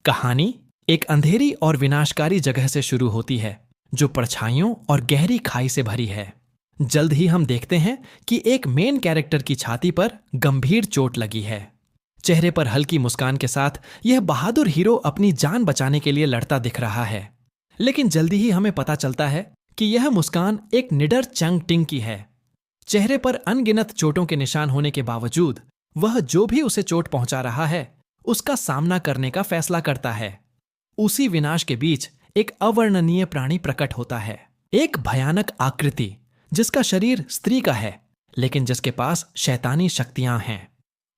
कहानी एक अंधेरी और विनाशकारी जगह से शुरू होती है जो परछाइयों और गहरी खाई से भरी है। जल्द ही हम देखते हैं कि एक मेन कैरेक्टर की छाती पर गंभीर चोट लगी है। चेहरे पर हल्की मुस्कान के साथ यह बहादुर हीरो अपनी जान बचाने के लिए लड़ता दिख रहा है, लेकिन जल्दी ही हमें पता चलता है कि यह मुस्कान एक निडर चंग टिंग की है। चेहरे पर अनगिनत चोटों के निशान होने के बावजूद वह जो भी उसे चोट पहुंचा रहा है उसका सामना करने का फैसला करता है। उसी विनाश के बीच एक अवर्णनीय प्राणी प्रकट होता है, एक भयानक आकृति जिसका शरीर स्त्री का है लेकिन जिसके पास शैतानी शक्तियां हैं।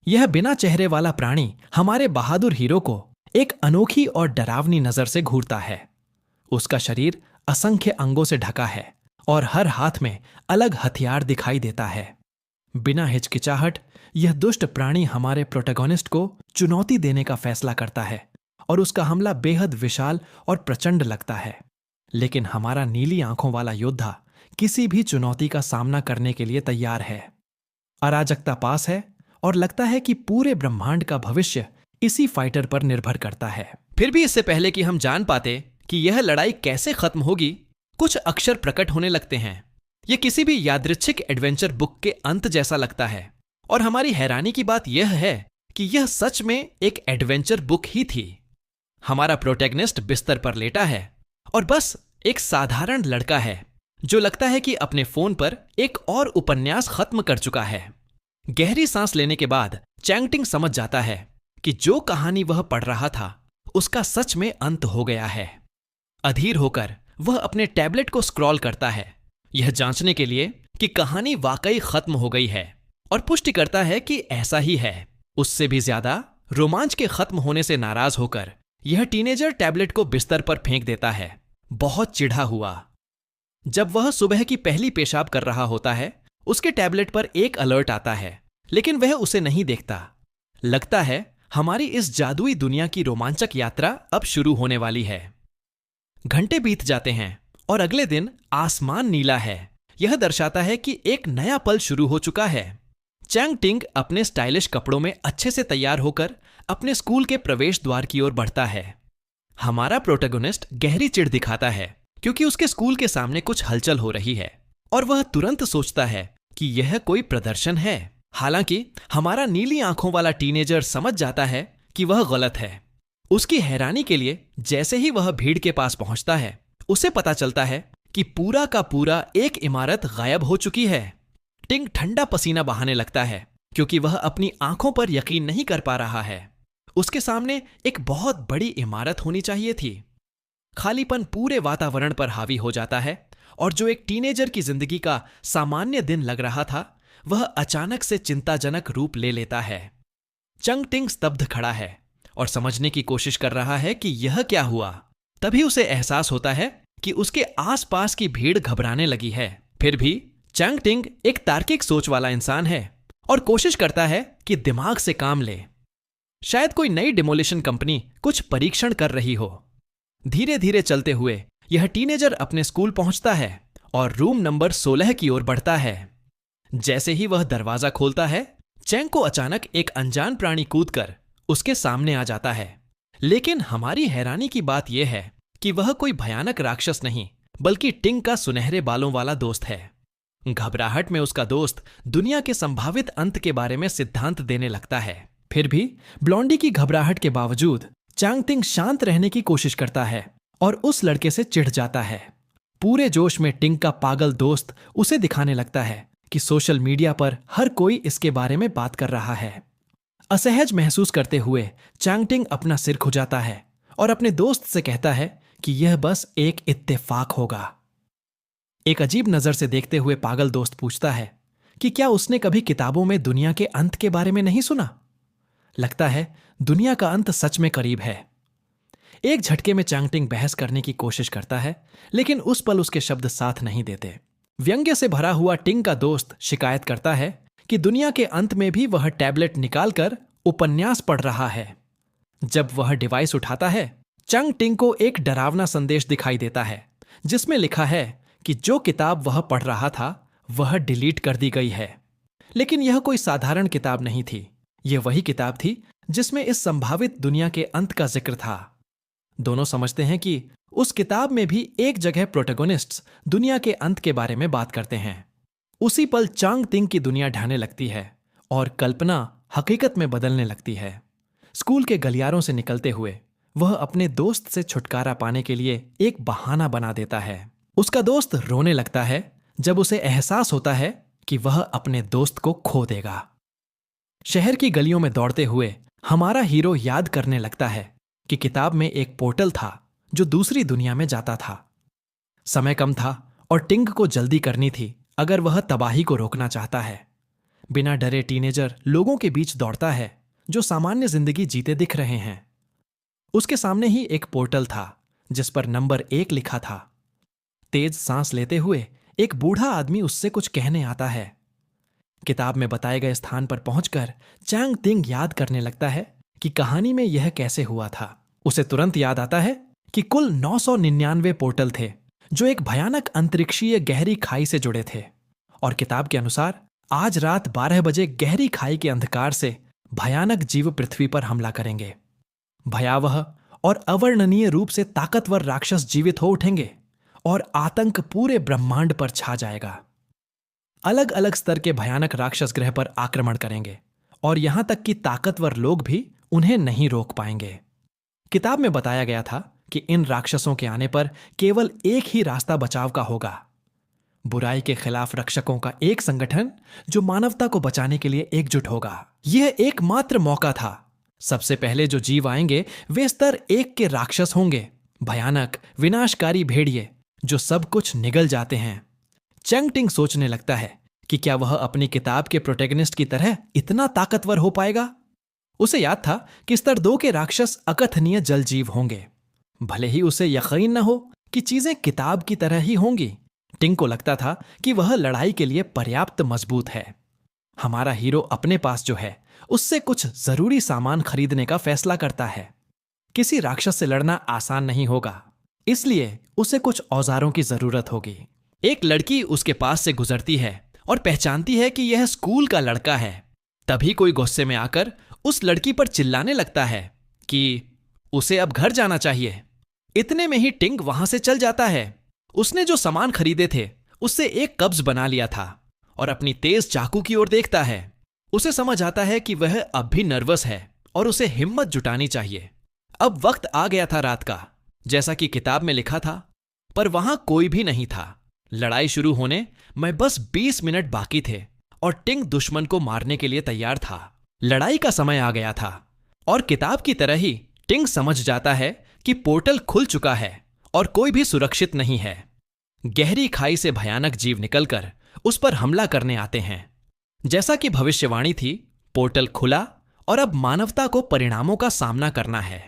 यह बिना चेहरे वाला प्राणी हमारे बहादुर हीरो को एक अनोखी और डरावनी नजर से घूरता है। उसका शरीर असंख्य अंगों से ढका है और हर हाथ में अलग हथियार दिखाई देता है। बिना हिचकिचाहट यह दुष्ट प्राणी हमारे प्रोटैगनिस्ट को चुनौती देने का फैसला करता है और उसका हमला बेहद विशाल और प्रचंड लगता है। लेकिन हमारा नीली आंखों वाला योद्धा किसी भी चुनौती का सामना करने के लिए तैयार है। अराजकता पास है और लगता है कि पूरे ब्रह्मांड का भविष्य इसी फाइटर पर निर्भर करता है। फिर भी इससे पहले कि हम जान पाते कि यह लड़ाई कैसे खत्म होगी, कुछ अक्षर प्रकट होने लगते हैं। यह किसी भी यादृच्छिक एडवेंचर बुक के अंत जैसा लगता है और हमारी हैरानी की बात यह है कि यह सच में एक एडवेंचर बुक ही थी। हमारा प्रोटैगनिस्ट बिस्तर पर लेटा है और बस एक साधारण लड़का है जो लगता है कि अपने फोन पर एक और उपन्यास खत्म कर चुका है। गहरी सांस लेने के बाद चैंग टिंग समझ जाता है कि जो कहानी वह पढ़ रहा था उसका सच में अंत हो गया है। अधीर होकर वह अपने टैबलेट को स्क्रॉल करता है, यह जांचने के लिए कि कहानी वाकई खत्म हो गई है, और पुष्टि करता है कि ऐसा ही है। उससे भी ज्यादा रोमांच के खत्म होने से नाराज होकर यह टीनेजर टैबलेट को बिस्तर पर फेंक देता है, बहुत चिढ़ा हुआ। जब वह सुबह की पहली पेशाब कर रहा होता है उसके टैबलेट पर एक अलर्ट आता है, लेकिन वह उसे नहीं देखता। लगता है हमारी इस जादुई दुनिया की रोमांचक यात्रा अब शुरू होने वाली है। घंटे बीत जाते हैं और अगले दिन आसमान नीला है। यह दर्शाता है कि एक नया पल शुरू हो चुका है। चैंग टिंग अपने स्टाइलिश कपड़ों में अच्छे से तैयार होकर अपने स्कूल के प्रवेश द्वार की ओर बढ़ता है। हमारा प्रोटैगनिस्ट गहरी चिढ़ दिखाता है क्योंकि उसके स्कूल के सामने कुछ हलचल हो रही है और वह तुरंत सोचता है कि यह कोई प्रदर्शन है। हालांकि हमारा नीली आंखों वाला टीनेजर समझ जाता है कि वह गलत है। उसकी हैरानी के लिए जैसे ही वह भीड़ के पास पहुंचता है उसे पता चलता है कि पूरा का पूरा एक इमारत गायब हो चुकी है। टिंग ठंडा पसीना बहाने लगता है क्योंकि वह अपनी आंखों पर यकीन नहीं कर पा रहा है। उसके सामने एक बहुत बड़ी इमारत होनी चाहिए थी। खालीपन पूरे वातावरण पर हावी हो जाता है और जो एक टीनेजर की जिंदगी का सामान्य दिन लग रहा था वह अचानक से चिंताजनक रूप ले लेता है। चंग टिंग स्तब्ध खड़ा है और समझने की कोशिश कर रहा है कि यह क्या हुआ। तभी उसे एहसास होता है कि उसके आसपास की भीड़ घबराने लगी है। फिर भी चैंग टिंग एक तार्किक सोच वाला इंसान है और कोशिश करता है कि दिमाग से काम ले। शायद कोई नई डिमोलिशन कंपनी कुछ परीक्षण कर रही हो। धीरे धीरे चलते हुए यह टीनेजर अपने स्कूल पहुंचता है और रूम नंबर 16 की ओर बढ़ता है। जैसे ही वह दरवाजा खोलता है चैंग को अचानक एक अनजान प्राणी कूदकर उसके सामने आ जाता है। लेकिन हमारी हैरानी की बात यह है कि वह कोई भयानक राक्षस नहीं बल्कि टिंग का सुनहरे बालों वाला दोस्त है। घबराहट में उसका दोस्त दुनिया के संभावित अंत के बारे में सिद्धांत देने लगता है। फिर भी ब्लॉन्डी की घबराहट के बावजूद चैंग टिंग शांत रहने की कोशिश करता है और उस लड़के से चिढ़ जाता है। पूरे जोश में टिंग का पागल दोस्त उसे दिखाने लगता है कि सोशल मीडिया पर हर कोई इसके बारे में बात कर रहा है। असहज महसूस करते हुए चैंग टिंग अपना सिर खुजाता है और अपने दोस्त से कहता है कि यह बस एक इत्तेफाक होगा। एक अजीब नजर से देखते हुए पागल दोस्त पूछता है कि क्या उसने कभी किताबों में दुनिया के अंत के बारे में नहीं सुना। लगता है दुनिया का अंत सच में करीब है। एक झटके में चैंग टिंग बहस करने की कोशिश करता है, लेकिन उस पल उसके शब्द साथ नहीं देते। व्यंग्य से भरा हुआ टिंग का दोस्त शिकायत करता है कि दुनिया के अंत में भी वह टैबलेट निकालकर उपन्यास पढ़ रहा है। जब वह डिवाइस उठाता है चैंग टिंग को एक डरावना संदेश दिखाई देता है जिसमें लिखा है कि जो किताब वह पढ़ रहा था वह डिलीट कर दी गई है। लेकिन यह कोई साधारण किताब नहीं थी। यह वही किताब थी जिसमें इस संभावित दुनिया के अंत का जिक्र था। दोनों समझते हैं कि उस किताब में भी एक जगह प्रोटैगोनिस्ट्स दुनिया के अंत के बारे में बात करते हैं। उसी पल चांग तिंग की दुनिया ढहने लगती है और कल्पना हकीकत में बदलने लगती है। स्कूल के गलियारों से निकलते हुए वह अपने दोस्त से छुटकारा पाने के लिए एक बहाना बना देता है। उसका दोस्त रोने लगता है जब उसे एहसास होता है कि वह अपने दोस्त को खो देगा। शहर की गलियों में दौड़ते हुए हमारा हीरो याद करने लगता है कि किताब में एक पोर्टल था जो दूसरी दुनिया में जाता था। समय कम था और टिंग को जल्दी करनी थी अगर वह तबाही को रोकना चाहता है। बिना डरे टीनेजर लोगों के बीच दौड़ता है जो सामान्य जिंदगी जीते दिख रहे हैं। उसके सामने ही एक पोर्टल था जिस पर नंबर 1 लिखा था। तेज सांस लेते हुए एक बूढ़ा आदमी उससे कुछ कहने आता है। किताब में बताए गए स्थान पर पहुंचकर चांग तिंग याद करने लगता है कि कहानी में यह कैसे हुआ था। उसे तुरंत याद आता है कि कुल 999 पोर्टल थे जो एक भयानक अंतरिक्षीय गहरी खाई से जुड़े थे, और किताब के अनुसार आज रात 12 बजे गहरी खाई के अंधकार से भयानक जीव पृथ्वी पर हमला करेंगे। भयावह और अवर्णनीय रूप से ताकतवर राक्षस जीवित हो उठेंगे और आतंक पूरे ब्रह्मांड पर छा जाएगा। अलग अलग स्तर के भयानक राक्षस ग्रह पर आक्रमण करेंगे और यहां तक कि ताकतवर लोग भी उन्हें नहीं रोक पाएंगे। किताब में बताया गया था कि इन राक्षसों के आने पर केवल एक ही रास्ता बचाव का होगा, बुराई के खिलाफ रक्षकों का एक संगठन जो मानवता को बचाने के लिए एकजुट होगा। यह एकमात्र मौका था। सबसे पहले जो जीव आएंगे वे स्तर 1 के राक्षस होंगे, भयानक विनाशकारी भेड़िए जो सब कुछ निगल जाते हैं। चांग तिंग सोचने लगता है कि क्या वह अपनी किताब के प्रोटैगनिस्ट की तरह इतना ताकतवर हो पाएगा। उसे याद था कि स्तर 2 के राक्षस अकथनीय जल जीव होंगे। भले ही उसे यकीन न हो कि चीजें किताब की तरह ही होंगी, टिंग को लगता था कि वह लड़ाई के लिए पर्याप्त मजबूत है। हमारा हीरो अपने पास जो है उससे कुछ जरूरी सामान खरीदने का फैसला करता है। किसी राक्षस से लड़ना आसान नहीं होगा, इसलिए उसे कुछ औजारों की जरूरत होगी। एक लड़की उसके पास से गुजरती है और पहचानती है कि यह स्कूल का लड़का है। तभी कोई गुस्से में आकर उस लड़की पर चिल्लाने लगता है कि उसे अब घर जाना चाहिए। इतने में ही टिंग वहां से चल जाता है। उसने जो सामान खरीदे थे उससे एक कब्ज बना लिया था और अपनी तेज चाकू की ओर देखता है। उसे समझ आता है कि वह अब भी नर्वस है और उसे हिम्मत जुटानी चाहिए। अब वक्त आ गया था रात का, जैसा कि किताब में लिखा था, पर वहां कोई भी नहीं था। लड़ाई शुरू होने में बस 20 मिनट बाकी थे और टिंग दुश्मन को मारने के लिए तैयार था। लड़ाई का समय आ गया था और किताब की तरह ही टिंग समझ जाता है कि पोर्टल खुल चुका है और कोई भी सुरक्षित नहीं है। गहरी खाई से भयानक जीव निकलकर उस पर हमला करने आते हैं। जैसा कि भविष्यवाणी थी, पोर्टल खुला और अब मानवता को परिणामों का सामना करना है।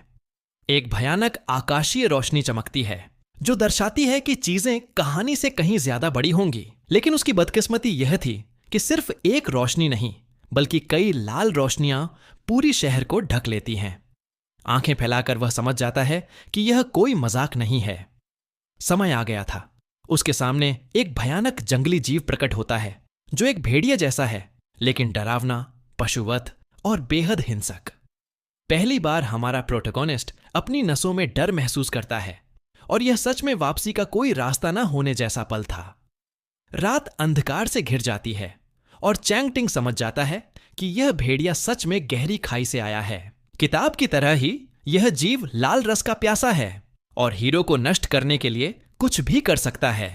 एक भयानक आकाशीय रोशनी चमकती है जो दर्शाती है कि चीजें कहानी से कहीं ज्यादा बड़ी होंगी। लेकिन उसकी बदकिस्मती यह थी कि सिर्फ एक रोशनी नहीं बल्कि कई लाल रोशनियां पूरी शहर को ढक लेती हैं। आंखें फैलाकर वह समझ जाता है कि यह कोई मजाक नहीं है। समय आ गया था। उसके सामने एक भयानक जंगली जीव प्रकट होता है जो एक भेड़िया जैसा है, लेकिन डरावना, पशुवत और बेहद हिंसक। पहली बार हमारा प्रोटैगनिस्ट अपनी नसों में डर महसूस करता है और यह सच में वापसी का कोई रास्ता न होने जैसा पल था। रात अंधकार से घिर जाती है और चांग तिंग समझ जाता है कि यह भेड़िया सच में गहरी खाई से आया है। किताब की तरह ही यह जीव लाल रस का प्यासा है और हीरो को नष्ट करने के लिए कुछ भी कर सकता है।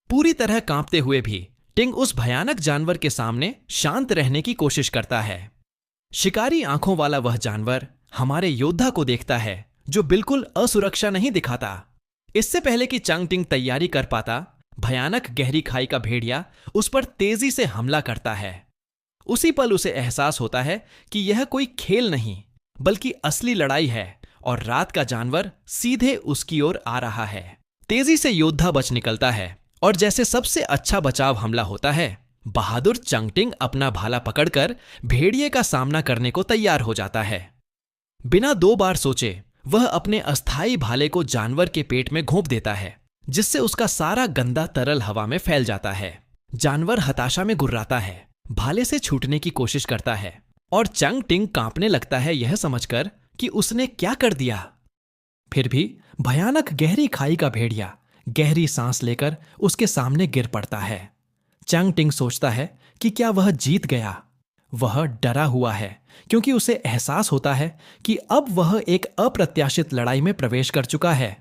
पूरी तरह कांपते हुए भी टिंग उस भयानक जानवर के सामने शांत रहने की कोशिश करता है। शिकारी आंखों वाला वह जानवर हमारे योद्धा को देखता है जो बिल्कुल असुरक्षा नहीं दिखाता। इससे पहले कि चांग तिंग तैयारी कर पाता, भयानक गहरी खाई का भेड़िया उस पर तेजी से हमला करता है। उसी पल उसे एहसास होता है कि यह कोई खेल नहीं बल्कि असली लड़ाई है और रात का जानवर सीधे उसकी ओर आ रहा है। तेजी से योद्धा बच निकलता है और जैसे सबसे अच्छा बचाव हमला होता है, बहादुर चांग तिंग अपना भाला पकड़कर भेड़िए का सामना करने को तैयार हो जाता है। बिना 2 बार सोचे वह अपने अस्थायी भाले को जानवर के पेट में घोंप देता है, जिससे उसका सारा गंदा तरल हवा में फैल जाता है। जानवर हताशा में गुर्राता है, भाले से छूटने की कोशिश करता है और चांग तिंग कांपने लगता है यह समझकर कि उसने क्या कर दिया। फिर भी भयानक गहरी खाई का भेड़िया गहरी सांस लेकर उसके सामने गिर पड़ता है। चैंग टिंग सोचता है कि क्या वह जीत गया। वह डरा हुआ है क्योंकि उसे एहसास होता है कि अब वह एक अप्रत्याशित लड़ाई में प्रवेश कर चुका है।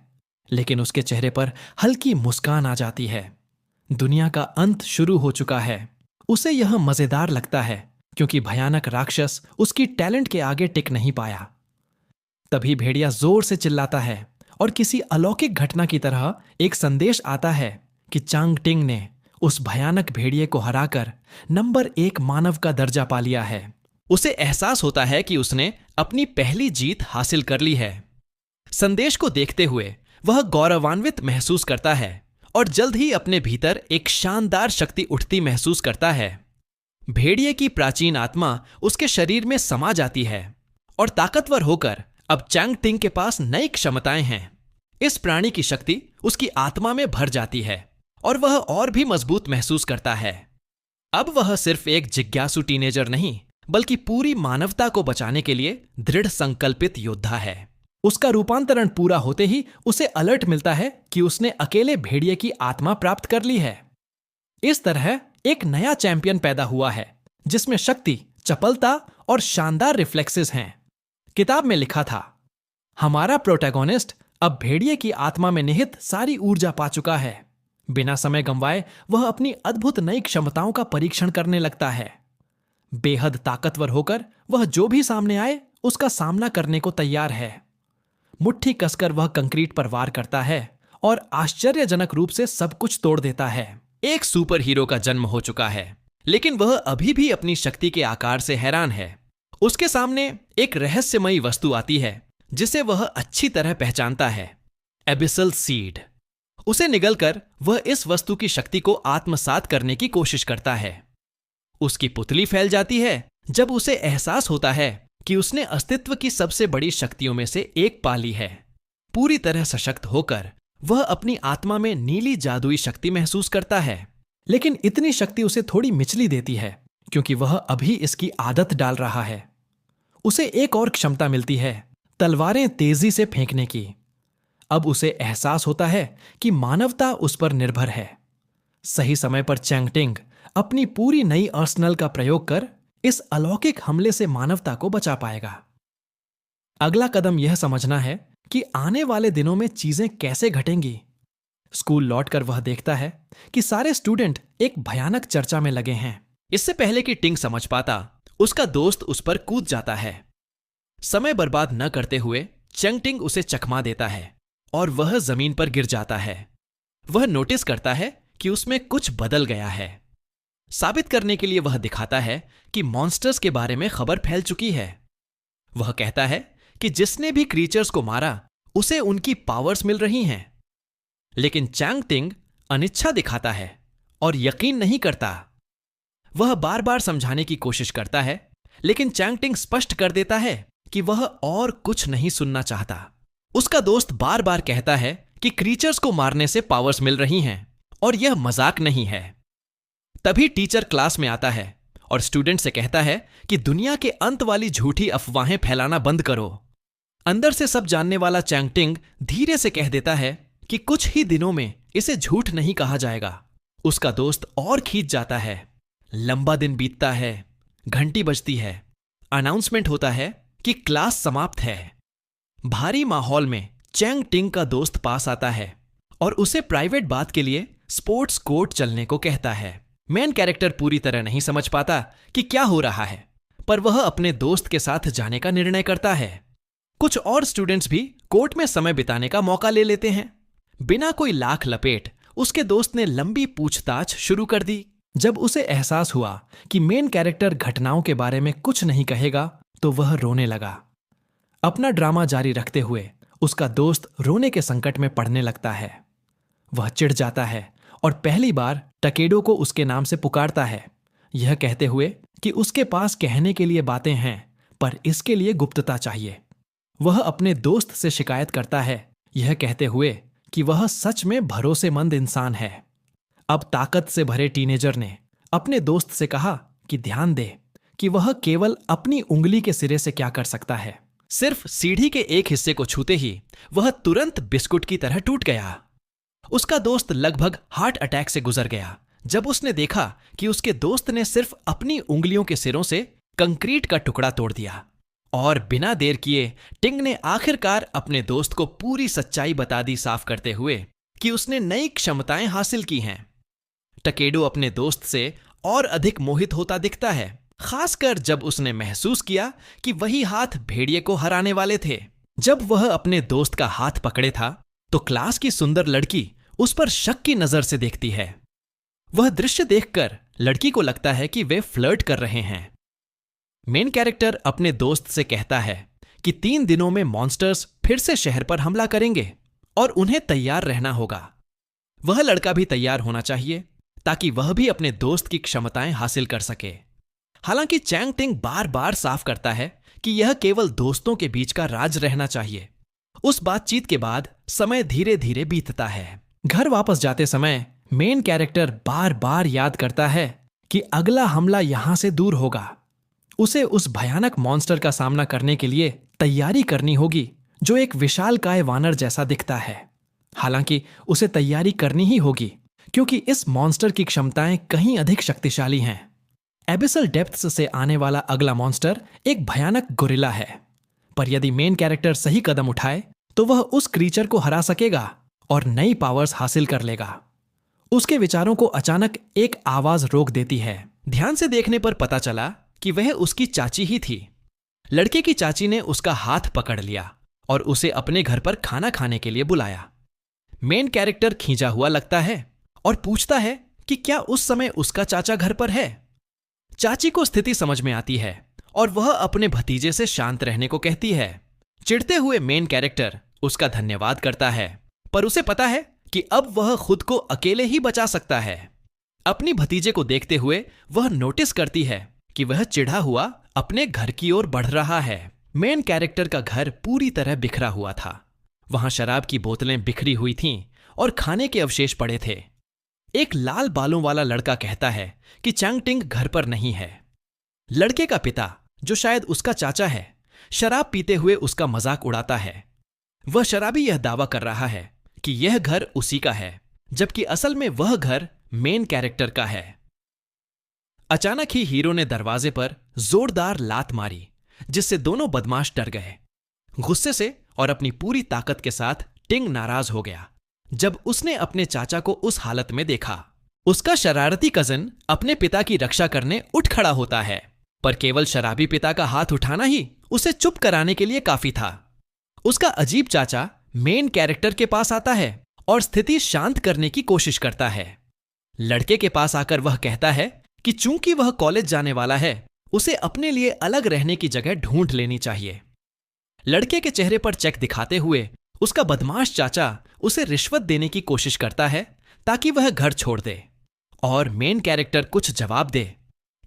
लेकिन उसके चेहरे पर हल्की मुस्कान आ जाती है। दुनिया का अंत शुरू हो चुका है। उसे यह मजेदार लगता है क्योंकि भयानक राक्षस उसकी टैलेंट के आगे टिक नहीं पाया। तभी भेड़िया जोर से चिल्लाता है और किसी अलौकिक घटना की तरह एक संदेश आता है कि चांग टिंग ने उस भयानक भेड़िए को हराकर नंबर 1 मानव का दर्जा पा लिया है। उसे एहसास होता है कि उसने अपनी पहली जीत हासिल कर ली है। संदेश को देखते हुए वह गौरवान्वित महसूस करता है और जल्द ही अपने भीतर एक शानदार शक्ति उठती महसूस करता है। भेड़िए की प्राचीन आत्मा उसके शरीर में समा जाती है और ताकतवर होकर अब चैंग टिंग के पास नई क्षमताएं हैं। इस प्राणी की शक्ति उसकी आत्मा में भर जाती है और वह और भी मजबूत महसूस करता है। अब वह सिर्फ एक जिज्ञासु टीनेजर नहीं बल्कि पूरी मानवता को बचाने के लिए दृढ़ संकल्पित योद्धा है। उसका रूपांतरण पूरा होते ही उसे अलर्ट मिलता है कि उसने अकेले भेड़िए की आत्मा प्राप्त कर ली है। इस तरह एक नया चैंपियन पैदा हुआ है जिसमें शक्ति, चपलता और शानदार रिफ्लेक्सेस हैं। किताब में लिखा था, हमारा प्रोटैगोनिस्ट अब भेड़िए की आत्मा में निहित सारी ऊर्जा पा चुका है। बिना समय गंवाए वह अपनी अद्भुत नई क्षमताओं का परीक्षण करने लगता है। बेहद ताकतवर होकर वह जो भी सामने आए उसका सामना करने को तैयार है। मुट्ठी कसकर वह कंक्रीट पर वार करता है और आश्चर्यजनक रूप से सब कुछ तोड़ देता है। एक सुपर हीरो का जन्म हो चुका है, लेकिन वह अभी भी अपनी शक्ति के आकार से हैरान है। उसके सामने एक रहस्यमयी वस्तु आती है जिसे वह अच्छी तरह पहचानता है, एबिसल सीड। उसे निगलकर वह इस वस्तु की शक्ति को आत्मसात करने की कोशिश करता है। उसकी पुतली फैल जाती है जब उसे एहसास होता है कि उसने अस्तित्व की सबसे बड़ी शक्तियों में से एक पा ली है। पूरी तरह सशक्त होकर वह अपनी आत्मा में नीली जादुई शक्ति महसूस करता है, लेकिन इतनी शक्ति उसे थोड़ी मिचली देती है क्योंकि वह अभी इसकी आदत डाल रहा है। उसे एक और क्षमता मिलती है, तलवारें तेजी से फेंकने की। अब उसे एहसास होता है कि मानवता उस पर निर्भर है। सही समय पर चैंग टिंग अपनी पूरी नई आर्सेनल का प्रयोग कर इस अलौकिक हमले से मानवता को बचा पाएगा। अगला कदम यह समझना है कि आने वाले दिनों में चीजें कैसे घटेंगी। स्कूल लौटकर वह देखता है कि सारे स्टूडेंट एक भयानक चर्चा में लगे हैं। इससे पहले कि टिंग समझ पाता, उसका दोस्त उस पर कूद जाता है। समय बर्बाद न करते हुए चैंग टिंग उसे चकमा देता है और वह जमीन पर गिर जाता है। वह नोटिस करता है कि उसमें कुछ बदल गया है। साबित करने के लिए वह दिखाता है कि मॉन्स्टर्स के बारे में खबर फैल चुकी है। वह कहता है कि जिसने भी क्रीचर्स को मारा उसे उनकी पावर्स मिल रही हैं। लेकिन चैंग टिंग अनिच्छा दिखाता है और यकीन नहीं करता। वह बार बार समझाने की कोशिश करता है, लेकिन चैंग टिंग स्पष्ट कर देता है कि वह और कुछ नहीं सुनना चाहता। उसका दोस्त बार बार कहता है कि क्रीचर्स को मारने से पावर्स मिल रही हैं और यह मजाक नहीं है। तभी टीचर क्लास में आता है और स्टूडेंट से कहता है कि दुनिया के अंत वाली झूठी अफवाहें फैलाना बंद करो। अंदर से सब जानने वाला चैंग टिंग धीरे से कह देता है कि कुछ ही दिनों में इसे झूठ नहीं कहा जाएगा। उसका दोस्त और खींच जाता है। लंबा दिन बीतता है, घंटी बजती है, अनाउंसमेंट होता है कि क्लास समाप्त है। भारी माहौल में चैंग टिंग का दोस्त पास आता है और उसे प्राइवेट बात के लिए स्पोर्ट्स कोर्ट चलने को कहता है। मेन कैरेक्टर पूरी तरह नहीं समझ पाता कि क्या हो रहा है, पर वह अपने दोस्त के साथ जाने का निर्णय करता है। कुछ और स्टूडेंट्स भी कोर्ट में समय बिताने का मौका ले लेते हैं। बिना कोई लाख लपेट उसके दोस्त ने लंबी पूछताछ शुरू कर दी। जब उसे एहसास हुआ कि मेन कैरेक्टर घटनाओं के बारे में कुछ नहीं कहेगा तो वह रोने लगा। अपना ड्रामा जारी रखते हुए उसका दोस्त रोने के संकट में पड़ने लगता है। वह चिढ़ जाता है और पहली बार टकेडो को उसके नाम से पुकारता है, यह कहते हुए कि उसके पास कहने के लिए बातें हैं पर इसके लिए गुप्तता चाहिए। वह अपने दोस्त से शिकायत करता है, यह कहते हुए कि वह सच में भरोसेमंद इंसान है। अब ताकत से भरे टीनेजर ने अपने दोस्त से कहा कि ध्यान दे कि वह केवल अपनी उंगली के सिरे से क्या कर सकता है, सिर्फ सीढ़ी के एक हिस्से को छूते ही वह तुरंत बिस्कुट की तरह टूट गया। उसका दोस्त लगभग हार्ट अटैक से गुजर गया जब उसने देखा कि उसके दोस्त ने सिर्फ अपनी उंगलियों के सिरों से कंक्रीट का टुकड़ा तोड़ दिया। और बिना देर किए टिंग ने आखिरकार अपने दोस्त को पूरी सच्चाई बता दी, साफ करते हुए कि उसने नई क्षमताएं हासिल की हैं। टकेडो अपने दोस्त से और अधिक मोहित होता दिखता है, खासकर जब उसने महसूस किया कि वही हाथ भेड़िए को हराने वाले थे। जब वह अपने दोस्त का हाथ पकड़े था तो क्लास की सुंदर लड़की उस पर शक की नजर से देखती है। वह दृश्य देखकर लड़की को लगता है कि वे फ्लर्ट कर रहे हैं। मेन कैरेक्टर अपने दोस्त से कहता है कि 3 दिनों में मॉन्स्टर्स फिर से शहर पर हमला करेंगे और उन्हें तैयार रहना होगा। वह लड़का भी तैयार होना चाहिए ताकि वह भी अपने दोस्त की क्षमताएं हासिल कर सके। हालांकि चैंग टिंग बार बार साफ करता है कि यह केवल दोस्तों के बीच का राज रहना चाहिए। उस बातचीत के बाद समय धीरे धीरे बीतता है। घर वापस जाते समय मेन कैरेक्टर बार बार याद करता है कि अगला हमला यहां से दूर होगा। उसे उस भयानक मॉन्स्टर का सामना करने के लिए तैयारी करनी होगी जो एक विशालकाय वानर जैसा दिखता है। हालांकि उसे तैयारी करनी ही होगी क्योंकि इस मॉन्स्टर की क्षमताएं कहीं अधिक शक्तिशाली हैं। एबिसल डेप्थ्स से आने वाला अगला मॉन्स्टर एक भयानक गोरिल्ला है, पर यदि मेन कैरेक्टर सही कदम उठाए तो वह उस क्रीचर को हरा सकेगा और नई पावर्स हासिल कर लेगा। उसके विचारों को अचानक एक आवाज रोक देती है। ध्यान से देखने पर पता चला कि वह उसकी चाची ही थी। लड़के की चाची ने उसका हाथ पकड़ लिया और उसे अपने घर पर खाना खाने के लिए बुलाया। मेन कैरेक्टर खींचा हुआ लगता है और पूछता है कि क्या उस समय उसका चाचा घर पर है। चाची को स्थिति समझ में आती है और वह अपने भतीजे से शांत रहने को कहती है। चिढ़ते हुए मेन कैरेक्टर उसका धन्यवाद करता है, पर उसे पता है कि अब वह खुद को अकेले ही बचा सकता है। अपनी भतीजे को देखते हुए वह नोटिस करती है कि वह चिढ़ा हुआ अपने घर की ओर बढ़ रहा है। मेन कैरेक्टर का घर पूरी तरह बिखरा हुआ था। वहां शराब की बोतलें बिखरी हुई थीं और खाने के अवशेष पड़े थे। एक लाल बालों वाला लड़का कहता है कि चैंग टिंग घर पर नहीं है। लड़के का पिता, जो शायद उसका चाचा है, शराब पीते हुए उसका मजाक उड़ाता है। वह शराबी यह दावा कर रहा है कि यह घर उसी का है, जबकि असल में वह घर मेन कैरेक्टर का है। अचानक ही हीरो ने दरवाजे पर जोरदार लात मारी, जिससे दोनों बदमाश डर गए। गुस्से से और अपनी पूरी ताकत के साथ टिंग नाराज हो गया जब उसने अपने चाचा को उस हालत में देखा। उसका शरारती कजन अपने पिता की रक्षा करने उठ खड़ा होता है, पर केवल शराबी पिता का हाथ उठाना ही उसे चुप कराने के लिए काफी था। उसका अजीब चाचा मेन कैरेक्टर के पास आता है और स्थिति शांत करने की कोशिश करता है। लड़के के पास आकर वह कहता है कि चूंकि वह कॉलेज जाने वाला है, उसे अपने लिए अलग रहने की जगह ढूंढ लेनी चाहिए। लड़के के चेहरे पर चेक दिखाते हुए उसका बदमाश चाचा उसे रिश्वत देने की कोशिश करता है ताकि वह घर छोड़ दे और मेन कैरेक्टर कुछ जवाब दे।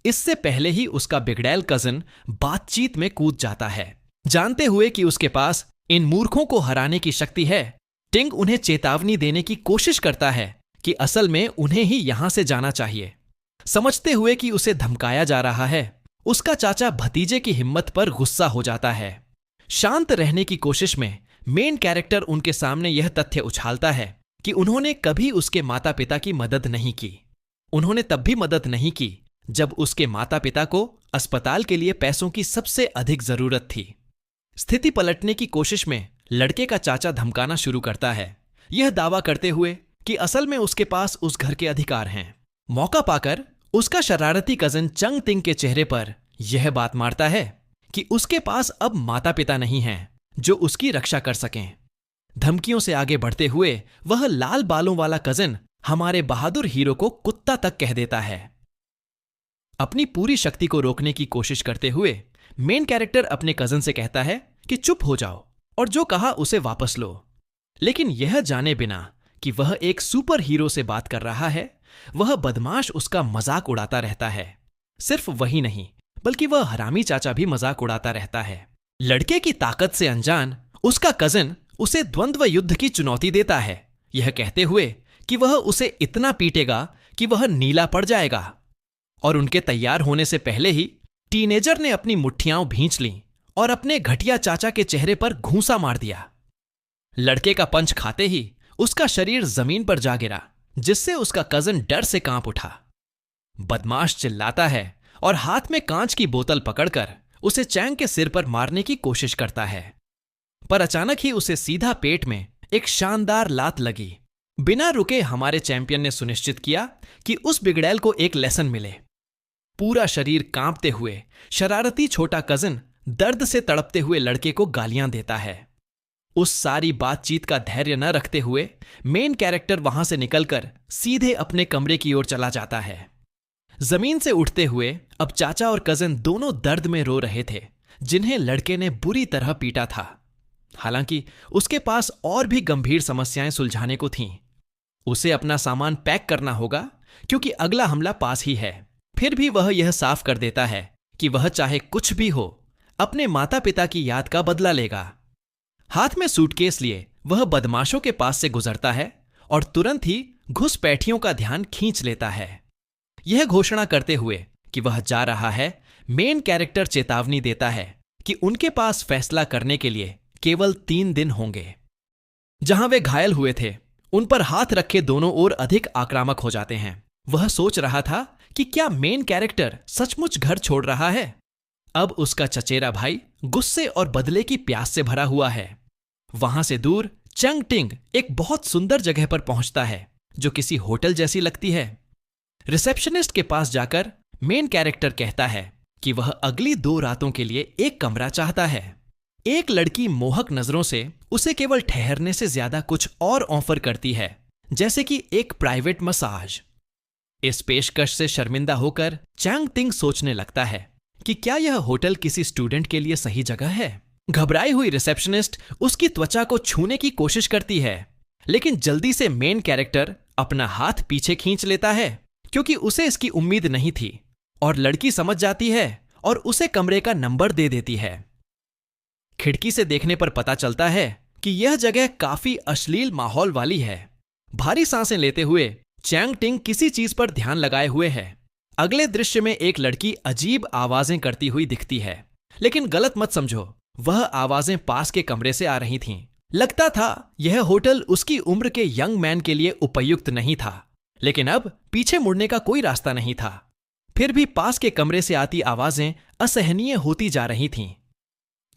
इससे पहले ही उसका बिगड़ैल कजन बातचीत में कूद जाता है। जानते हुए कि उसके पास इन मूर्खों को हराने की शक्ति है, टिंग उन्हें चेतावनी देने की कोशिश करता है कि असल में उन्हें ही यहां से जाना चाहिए। समझते हुए कि उसे धमकाया जा रहा है, उसका चाचा भतीजे की हिम्मत पर गुस्सा हो जाता है। शांत रहने की कोशिश में मेन कैरेक्टर उनके सामने यह तथ्य उछालता है कि उन्होंने कभी उसके माता पिता की मदद नहीं की। उन्होंने तब भी मदद नहीं की जब उसके माता पिता को अस्पताल के लिए पैसों की सबसे अधिक जरूरत थी। स्थिति पलटने की कोशिश में लड़के का चाचा धमकाना शुरू करता है, यह दावा करते हुए कि असल में उसके पास उस घर के अधिकार हैं। मौका पाकर उसका शरारती कजन चंग टिंग के चेहरे पर यह बात मारता है कि उसके पास अब माता पिता नहीं हैं जो उसकी रक्षा कर सकें। धमकियों से आगे बढ़ते हुए वह लाल बालों वाला कजन हमारे बहादुर हीरो को कुत्ता तक कह देता है। अपनी पूरी शक्ति को रोकने की कोशिश करते हुए मेन कैरेक्टर अपने कजन से कहता है कि चुप हो जाओ और जो कहा उसे वापस लो। लेकिन यह जाने बिना कि वह एक सुपर हीरो से बात कर रहा है, वह बदमाश उसका मजाक उड़ाता रहता है। सिर्फ वही नहीं, बल्कि वह हरामी चाचा भी मजाक उड़ाता रहता है। लड़के की ताकत से अनजान उसका कजन उसे द्वंद्व युद्ध की चुनौती देता है, यह कहते हुए कि वह उसे इतना पीटेगा कि वह नीला पड़ जाएगा। और उनके तैयार होने से पहले ही टीनेजर ने अपनी मुट्ठियां भींच लीं और अपने घटिया चाचा के चेहरे पर घूंसा मार दिया। लड़के का पंच खाते ही उसका शरीर जमीन पर जा गिरा, जिससे उसका कजन डर से कांप उठा। बदमाश चिल्लाता है और हाथ में कांच की बोतल पकड़कर उसे चैंग के सिर पर मारने की कोशिश करता है, पर अचानक ही उसे सीधा पेट में एक शानदार लात लगी। बिना रुके हमारे चैंपियन ने सुनिश्चित किया कि उस बिगड़ैल को एक लेसन मिले। पूरा शरीर कांपते हुए शरारती छोटा कजिन दर्द से तड़पते हुए लड़के को गालियां देता है। उस सारी बातचीत का धैर्य न रखते हुए मेन कैरेक्टर वहां से निकलकर सीधे अपने कमरे की ओर चला जाता है। जमीन से उठते हुए अब चाचा और कजिन दोनों दर्द में रो रहे थे, जिन्हें लड़के ने बुरी तरह पीटा था। हालांकि उसके पास और भी गंभीर समस्याएं सुलझाने को थीं। उसे अपना सामान पैक करना होगा क्योंकि अगला हमला पास ही है। फिर भी वह यह साफ कर देता है कि वह चाहे कुछ भी हो अपने माता पिता की याद का बदला लेगा। हाथ में सूटकेस लिए वह बदमाशों के पास से गुजरता है और तुरंत ही घुसपैठियों का ध्यान खींच लेता है। यह घोषणा करते हुए कि वह जा रहा है, मेन कैरेक्टर चेतावनी देता है कि उनके पास फैसला करने के लिए केवल 3 दिन होंगे। जहां वे घायल हुए थे, उन पर हाथ रखे दोनों ओर अधिक आक्रामक हो जाते हैं। वह सोच रहा था कि क्या मेन कैरेक्टर सचमुच घर छोड़ रहा है। अब उसका चचेरा भाई गुस्से और बदले की प्यास से भरा हुआ है। वहां से दूर चंग टिंग एक बहुत सुंदर जगह पर पहुंचता है जो किसी होटल जैसी लगती है। रिसेप्शनिस्ट के पास जाकर मेन कैरेक्टर कहता है कि वह अगली 2 रातों के लिए एक कमरा चाहता है। एक लड़की मोहक नजरों से उसे केवल ठहरने से ज्यादा कुछ और ऑफर करती है, जैसे कि एक प्राइवेट मसाज। इस पेशकश से शर्मिंदा होकर चैंग टिंग सोचने लगता है कि क्या यह होटल किसी स्टूडेंट के लिए सही जगह है। घबराई हुई रिसेप्शनिस्ट उसकी त्वचा को छूने की कोशिश करती है, लेकिन जल्दी से मेन कैरेक्टर अपना हाथ पीछे खींच लेता है क्योंकि उसे इसकी उम्मीद नहीं थी, और लड़की समझ जाती है और उसे कमरे का नंबर दे देती है। खिड़की से देखने पर पता चलता है कि यह जगह काफी अश्लील माहौल वाली है। भारी सांसें लेते हुए चैंग टिंग किसी चीज पर ध्यान लगाए हुए है। अगले दृश्य में एक लड़की अजीब आवाजें करती हुई दिखती है, लेकिन गलत मत समझो, वह आवाजें पास के कमरे से आ रही थीं। लगता था यह होटल उसकी उम्र के यंग मैन के लिए उपयुक्त नहीं था, लेकिन अब पीछे मुड़ने का कोई रास्ता नहीं था। फिर भी पास के कमरे से आती आवाजें असहनीय होती जा रही थीं।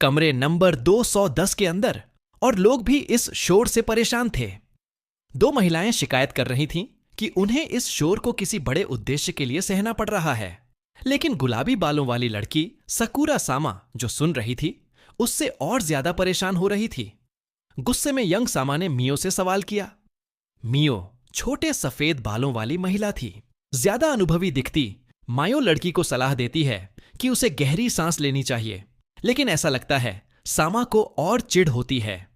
कमरे नंबर 210 के अंदर और लोग भी इस शोर से परेशान थे। 2 महिलाएं शिकायत कर रही थीं कि उन्हें इस शोर को किसी बड़े उद्देश्य के लिए सहना पड़ रहा है, लेकिन गुलाबी बालों वाली लड़की सकुरा सामा जो सुन रही थी उससे और ज्यादा परेशान हो रही थी। गुस्से में यंग सामा ने मियो से सवाल किया। मियो छोटे सफेद बालों वाली महिला थी। ज्यादा अनुभवी दिखती मायो लड़की को सलाह देती है कि उसे गहरी सांस लेनी चाहिए, लेकिन ऐसा लगता है सामा को और चिढ़ होती है।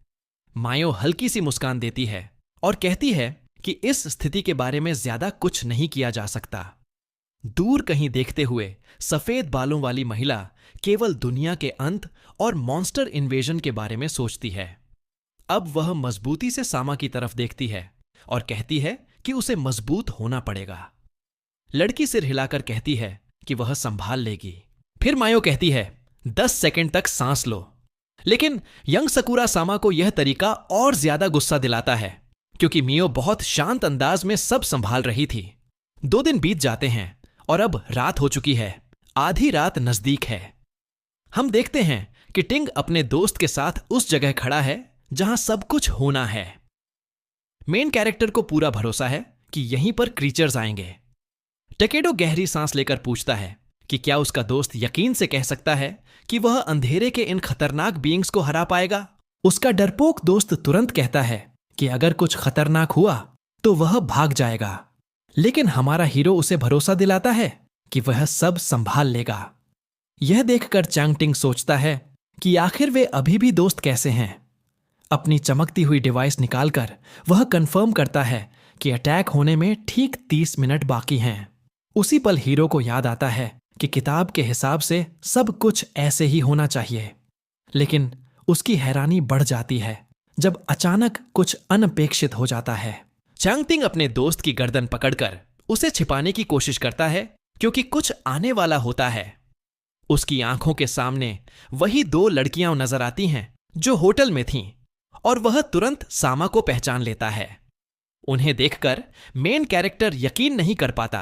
मायो हल्की सी मुस्कान देती है और कहती है कि इस स्थिति के बारे में ज्यादा कुछ नहीं किया जा सकता। दूर कहीं देखते हुए सफेद बालों वाली महिला केवल दुनिया के अंत और मॉन्स्टर इन्वेजन के बारे में सोचती है। अब वह मजबूती से सामा की तरफ देखती है और कहती है कि उसे मजबूत होना पड़ेगा। लड़की सिर हिलाकर कहती है कि वह संभाल लेगी। फिर मायो कहती है 10 सेकंड तक सांस लो, लेकिन यंग सकुरा सामा को यह तरीका और ज्यादा गुस्सा दिलाता है क्योंकि मियो बहुत शांत अंदाज में सब संभाल रही थी। 2 दिन बीत जाते हैं और अब रात हो चुकी है। आधी रात नजदीक है। हम देखते हैं कि टिंग अपने दोस्त के साथ उस जगह खड़ा है जहां सब कुछ होना है। मेन कैरेक्टर को पूरा भरोसा है कि यहीं पर क्रीचर्स आएंगे। टेकेडो गहरी सांस लेकर पूछता है कि क्या उसका दोस्त यकीन से कह सकता है कि वह अंधेरे के इन खतरनाक बीइंग्स को हरा पाएगा। उसका डरपोक दोस्त तुरंत कहता है कि अगर कुछ खतरनाक हुआ तो वह भाग जाएगा, लेकिन हमारा हीरो उसे भरोसा दिलाता है कि वह सब संभाल लेगा। यह देखकर चैंग टिंग सोचता है कि आखिर वे अभी भी दोस्त कैसे हैं। अपनी चमकती हुई डिवाइस निकालकर वह कंफर्म करता है कि अटैक होने में ठीक 30 मिनट बाकी हैं। उसी पल हीरो को याद आता है कि किताब के हिसाब से सब कुछ ऐसे ही होना चाहिए, लेकिन उसकी हैरानी बढ़ जाती है जब अचानक कुछ अनपेक्षित हो जाता है। चैंग टिंग अपने दोस्त की गर्दन पकड़कर उसे छिपाने की कोशिश करता है क्योंकि कुछ आने वाला होता है। उसकी आंखों के सामने वही 2 लड़कियां नजर आती हैं जो होटल में थीं, और वह तुरंत सामा को पहचान लेता है। उन्हें देखकर मेन कैरेक्टर यकीन नहीं कर पाता,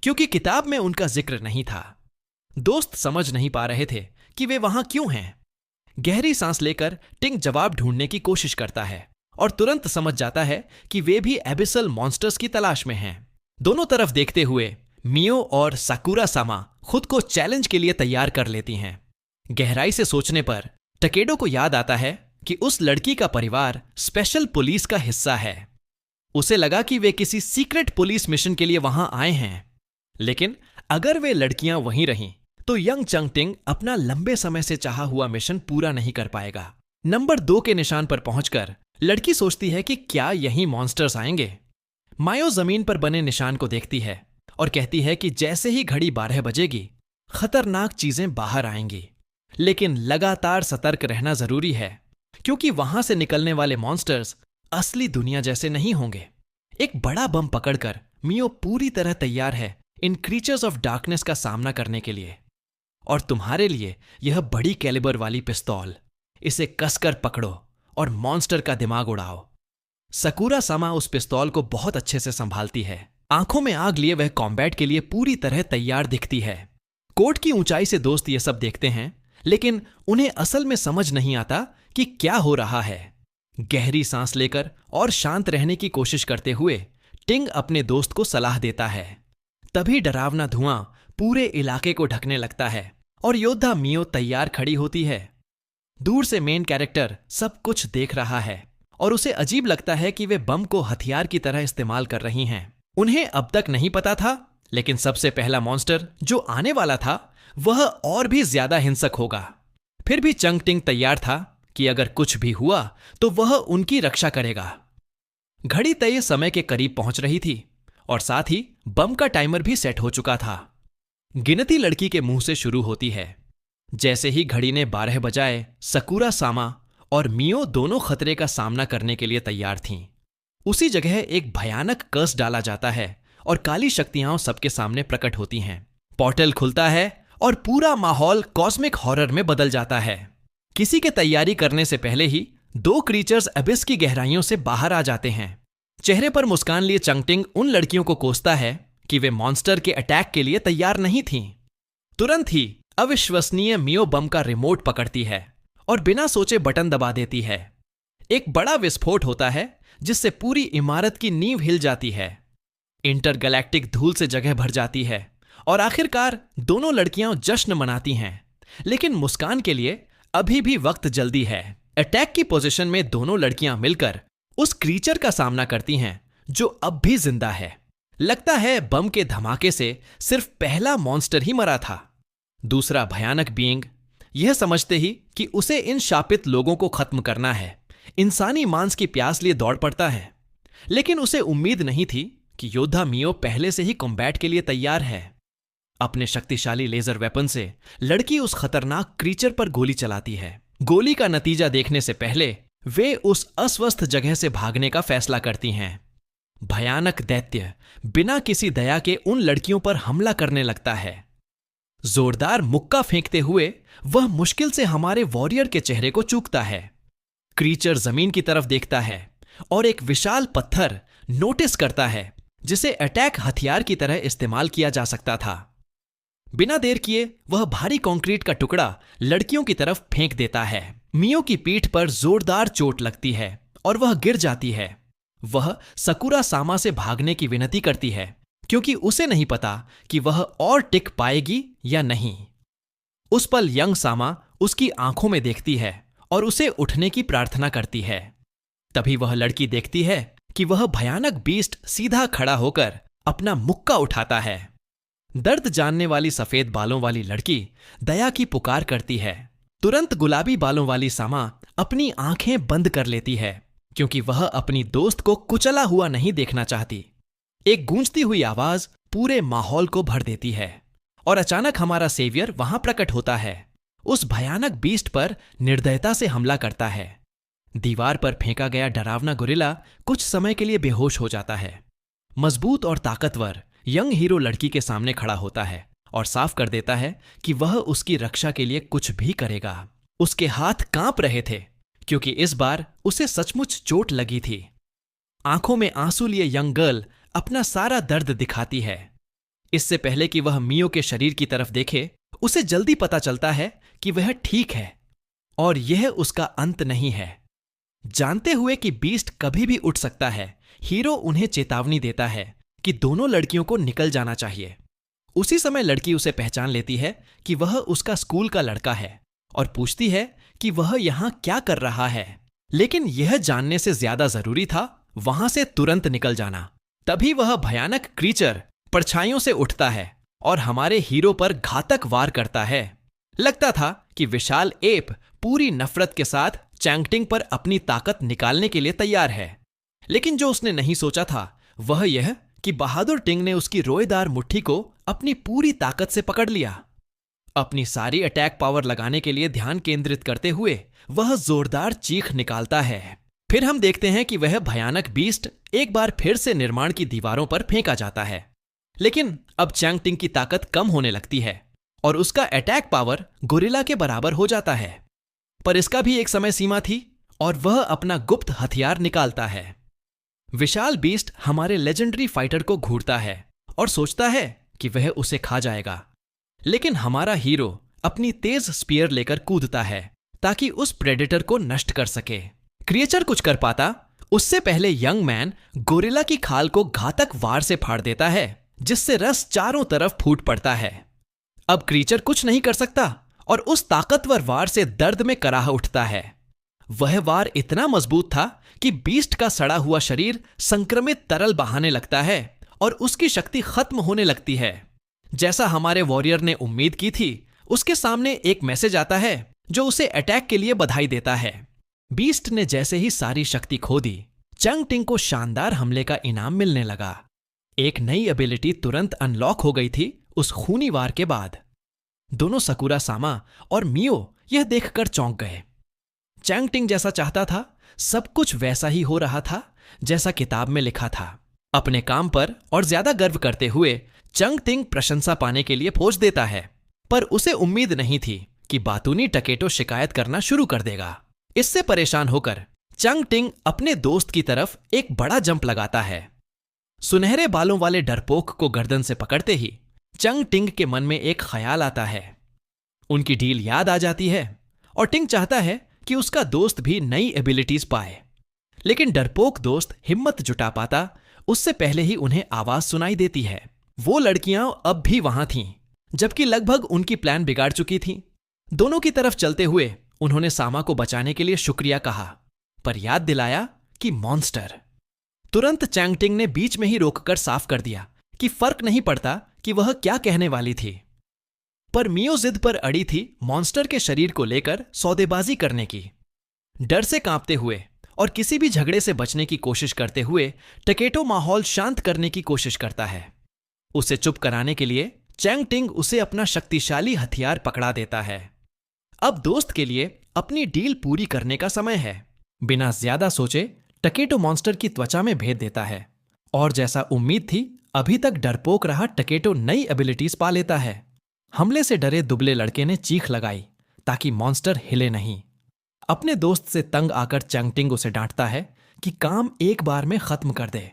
क्योंकि किताब में उनका जिक्र नहीं था। दोस्त समझ नहीं पा रहे थे कि वे वहां क्यों हैं। गहरी सांस लेकर टिंग जवाब ढूंढने की कोशिश करता है और तुरंत समझ जाता है कि वे भी एबिसल मॉन्स्टर्स की तलाश में हैं। दोनों तरफ देखते हुए मियो और साकुरा सामा खुद को चैलेंज के लिए तैयार कर लेती हैं। गहराई से सोचने पर टकेडो को याद आता है कि उस लड़की का परिवार स्पेशल पुलिस का हिस्सा है। उसे लगा कि वे किसी सीक्रेट पुलिस मिशन के लिए वहां आए हैं, लेकिन अगर वे लड़कियां वहीं रहीं तो यंग चंग टिंग अपना लंबे समय से चाहा हुआ मिशन पूरा नहीं कर पाएगा। नंबर 2 के निशान पर पहुंचकर लड़की सोचती है कि क्या यहीं मॉन्स्टर्स आएंगे। मायो जमीन पर बने निशान को देखती है और कहती है कि जैसे ही घड़ी 12 बजेगी खतरनाक चीजें बाहर आएंगी, लेकिन लगातार सतर्क रहना जरूरी है, क्योंकि वहां से निकलने वाले मॉन्स्टर्स असली दुनिया जैसे नहीं होंगे। एक बड़ा बम पकड़कर मियो पूरी तरह तैयार है इन क्रीचर्स ऑफ डार्कनेस का सामना करने के लिए। और तुम्हारे लिए यह बड़ी कैलिबर वाली पिस्तौल, इसे कसकर पकड़ो और मॉन्स्टर का दिमाग उड़ाओ। सकुरा सामा उस पिस्तौल को बहुत अच्छे से संभालती है। आंखों में आग लिए वह कॉम्बैट के लिए पूरी तरह तैयार दिखती है। कोर्ट की ऊंचाई से दोस्त ये सब देखते हैं, लेकिन उन्हें असल में समझ नहीं आता कि क्या हो रहा है। गहरी सांस लेकर और शांत रहने की कोशिश करते हुए टिंग अपने दोस्त को सलाह देता है। तभी डरावना धुआं पूरे इलाके को ढकने लगता है और योद्धा मियो तैयार खड़ी होती है। दूर से मेन कैरेक्टर सब कुछ देख रहा है और उसे अजीब लगता है कि वे बम को हथियार की तरह इस्तेमाल कर रही हैं। उन्हें अब तक नहीं पता था, लेकिन सबसे पहला मॉन्स्टर जो आने वाला था वह और भी ज्यादा हिंसक होगा। फिर भी चंग टिंग तैयार था कि अगर कुछ भी हुआ तो वह उनकी रक्षा करेगा। घड़ी तय समय के करीब पहुंच रही थी और साथ ही बम का टाइमर भी सेट हो चुका था। गिनती लड़की के मुंह से शुरू होती है। जैसे ही घड़ी ने 12 बजाए, सकुरा सामा और मियो दोनों खतरे का सामना करने के लिए तैयार थीं। उसी जगह एक भयानक कर्स डाला जाता है और काली शक्तियां सबके सामने प्रकट होती हैं। पोर्टल खुलता है और पूरा माहौल कॉस्मिक हॉरर में बदल जाता है। किसी के तैयारी करने से पहले ही 2 क्रीचर्स अबिस की गहराइयों से बाहर आ जाते हैं। चेहरे पर मुस्कान लिए चंग टिंग उन लड़कियों को कोसता है कि वे मॉन्स्टर के अटैक के लिए तैयार नहीं थीं। तुरंत ही अविश्वसनीय मियो बम का रिमोट पकड़ती है और बिना सोचे बटन दबा देती है। एक बड़ा विस्फोट होता है जिससे पूरी इमारत की नींव हिल जाती है। इंटरगैलेक्टिक धूल से जगह भर जाती है और आखिरकार दोनों लड़कियां जश्न मनाती हैं, लेकिन मुस्कान के लिए अभी भी वक्त जल्दी है। अटैक की पोजीशन में दोनों लड़कियां मिलकर उस क्रीचर का सामना करती हैं जो अब भी जिंदा है। लगता है बम के धमाके से सिर्फ पहला मॉन्स्टर ही मरा था। दूसरा भयानक बीइंग यह समझते ही कि उसे इन शापित लोगों को खत्म करना है, इंसानी मांस की प्यास लिए दौड़ पड़ता है। लेकिन उसे उम्मीद नहीं थी कि योद्धा मियो पहले से ही कॉम्बैट के लिए तैयार है। अपने शक्तिशाली लेजर वेपन से लड़की उस खतरनाक क्रीचर पर गोली चलाती है। गोली का नतीजा देखने से पहले वे उस अस्वस्थ जगह से भागने का फैसला करती हैं। भयानक दैत्य बिना किसी दया के उन लड़कियों पर हमला करने लगता है। जोरदार मुक्का फेंकते हुए वह मुश्किल से हमारे वॉरियर के चेहरे को चूकता है। क्रीचर जमीन की तरफ देखता है और एक विशाल पत्थर नोटिस करता है जिसे अटैक हथियार की तरह इस्तेमाल किया जा सकता था। बिना देर किए वह भारी कंक्रीट का टुकड़ा लड़कियों की तरफ फेंक देता है। मियो की पीठ पर जोरदार चोट लगती है और वह गिर जाती है। वह सकुरा सामा से भागने की विनती करती है, क्योंकि उसे नहीं पता कि वह और टिक पाएगी या नहीं। उस पल यंग सामा उसकी आंखों में देखती है और उसे उठने की प्रार्थना करती है। तभी वह लड़की देखती है कि वह भयानक बीस्ट सीधा खड़ा होकर अपना मुक्का उठाता है। दर्द जानने वाली सफेद बालों वाली लड़की दया की पुकार करती है। तुरंत गुलाबी बालों वाली सामा अपनी आंखें बंद कर लेती है, क्योंकि वह अपनी दोस्त को कुचला हुआ नहीं देखना चाहती। एक गूंजती हुई आवाज पूरे माहौल को भर देती है और अचानक हमारा सेवियर वहां प्रकट होता है। उस भयानक बीस्ट पर निर्दयता से हमला करता है। दीवार पर फेंका गया डरावना गोरिल्ला कुछ समय के लिए बेहोश हो जाता है। मजबूत और ताकतवर यंग हीरो लड़की के सामने खड़ा होता है और साफ कर देता है कि वह उसकी रक्षा के लिए कुछ भी करेगा। उसके हाथ कांप रहे थे क्योंकि इस बार उसे सचमुच चोट लगी थी। आंखों में आंसू लिए यंग गर्ल अपना सारा दर्द दिखाती है। इससे पहले कि वह मियो के शरीर की तरफ देखे, उसे जल्दी पता चलता है कि वह ठीक है और यह उसका अंत नहीं है। जानते हुए कि बीस्ट कभी भी उठ सकता है, हीरो उन्हें चेतावनी देता है कि दोनों लड़कियों को निकल जाना चाहिए। उसी समय लड़की उसे पहचान लेती है कि वह उसका स्कूल का लड़का है और पूछती है कि वह यहां क्या कर रहा है। लेकिन यह जानने से ज्यादा जरूरी था वहां से तुरंत निकल जाना। तभी वह भयानक क्रीचर परछाइयों से उठता है और हमारे हीरो पर घातक वार करता है। लगता था कि विशाल एप पूरी नफरत के साथ चैंगटिंग पर अपनी ताकत निकालने के लिए तैयार है। लेकिन जो उसने नहीं सोचा था वह यह कि बहादुर टिंग ने उसकी रोएदार मुट्ठी को अपनी पूरी ताकत से पकड़ लिया। अपनी सारी अटैक पावर लगाने के लिए ध्यान केंद्रित करते हुए वह जोरदार चीख निकालता है। फिर हम देखते हैं कि वह भयानक बीस्ट एक बार फिर से निर्माण की दीवारों पर फेंका जाता है। लेकिन अब चैंगटिंग की ताकत कम होने लगती है और उसका अटैक पावर गोरिल्ला के बराबर हो जाता है। पर इसका भी एक समय सीमा थी और वह अपना गुप्त हथियार निकालता है। विशाल बीस्ट हमारे लेजेंडरी फाइटर को घूरता है और सोचता है कि वह उसे खा जाएगा। लेकिन हमारा हीरो अपनी तेज स्पीयर लेकर कूदता है ताकि उस प्रेडेटर को नष्ट कर सके। क्रिएचर कुछ कर पाता उससे पहले यंग मैन गोरिल्ला की खाल को घातक वार से फाड़ देता है, जिससे रस चारों तरफ फूट पड़ता है। अब क्रीचर कुछ नहीं कर सकता और उस ताकतवर वार से दर्द में कराह उठता है। वह वार इतना मजबूत था कि बीस्ट का सड़ा हुआ शरीर संक्रमित तरल बहाने लगता है और उसकी शक्ति खत्म होने लगती है। जैसा हमारे वॉरियर ने उम्मीद की थी, उसके सामने एक मैसेज आता है जो उसे अटैक के लिए बधाई देता है। बीस्ट ने जैसे ही सारी शक्ति खो दी, चैंगटिंग को शानदार हमले का इनाम मिलने लगा। एक नई एबिलिटी तुरंत अनलॉक हो गई थी उस खूनी वार के बाद। दोनों सकुरा सामा और मियो यह देखकर चौंक गए। चैंगटिंग जैसा चाहता था सब कुछ वैसा ही हो रहा था जैसा किताब में लिखा था। अपने काम पर और ज्यादा गर्व करते हुए चैंगटिंग प्रशंसा पाने के लिए पोज देता है, पर उसे उम्मीद नहीं थी कि बातूनी टकेटो शिकायत करना शुरू कर देगा। इससे परेशान होकर चैंगटिंग अपने दोस्त की तरफ एक बड़ा जंप लगाता है। सुनहरे बालों वाले डरपोक को गर्दन से पकड़ते ही चैंगटिंग के मन में एक ख्याल आता है। उनकी डील याद आ जाती है और टिंग चाहता है कि उसका दोस्त भी नई एबिलिटीज पाए। लेकिन डरपोक दोस्त हिम्मत जुटा पाता उससे पहले ही उन्हें आवाज सुनाई देती है। वो लड़कियां अब भी वहां थीं, जबकि लगभग उनकी प्लान बिगाड़ चुकी थी। दोनों की तरफ चलते हुए उन्होंने सामा को बचाने के लिए शुक्रिया कहा, पर याद दिलाया कि मॉन्स्टर। तुरंत चैंगटिंग ने बीच में ही रोककर साफ कर दिया कि फर्क नहीं पड़ता कि वह क्या कहने वाली थी। पर मियो जिद पर अड़ी थी मॉन्स्टर के शरीर को लेकर सौदेबाजी करने की। डर से कांपते हुए और किसी भी झगड़े से बचने की कोशिश करते हुए टकेटो माहौल शांत करने की कोशिश करता है। उसे चुप कराने के लिए चैंगटिंग उसे अपना शक्तिशाली हथियार पकड़ा देता है। अब दोस्त के लिए अपनी डील पूरी करने का समय है। बिना ज्यादा सोचे टकेटो मॉन्स्टर की त्वचा में भेद देता है और जैसा उम्मीद थी अभी तक डरपोक रहा टकेटो नई एबिलिटीज पा लेता है। हमले से डरे दुबले लड़के ने चीख लगाई ताकि मॉन्स्टर हिले नहीं। अपने दोस्त से तंग आकर चैंगटिंग उसे डांटता है कि काम एक बार में खत्म कर दे।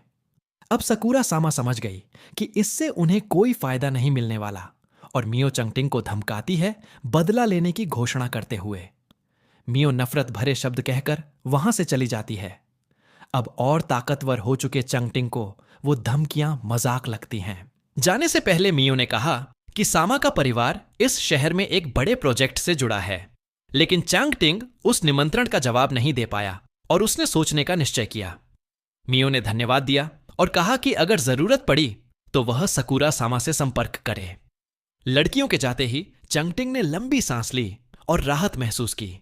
अब सकुरा सामा समझ गई कि इससे उन्हें कोई फायदा नहीं मिलने वाला और मियो चैंगटिंग को धमकाती है बदला लेने की घोषणा करते हुए। मियो नफरत भरे शब्द कहकर वहां से चली जाती है। अब और ताकतवर हो चुके चैंगटिंग को वो धमकियां मजाक लगती हैं। जाने से पहले मियो ने कहा कि सामा का परिवार इस शहर में एक बड़े प्रोजेक्ट से जुड़ा है, लेकिन चैंगटिंग उस निमंत्रण का जवाब नहीं दे पाया और उसने सोचने का निश्चय किया। मियो ने धन्यवाद दिया और कहा कि अगर जरूरत पड़ी तो वह सकुरा सामा से संपर्क करे। लड़कियों के जाते ही चैंगटिंग ने लंबी सांस ली और राहत महसूस की।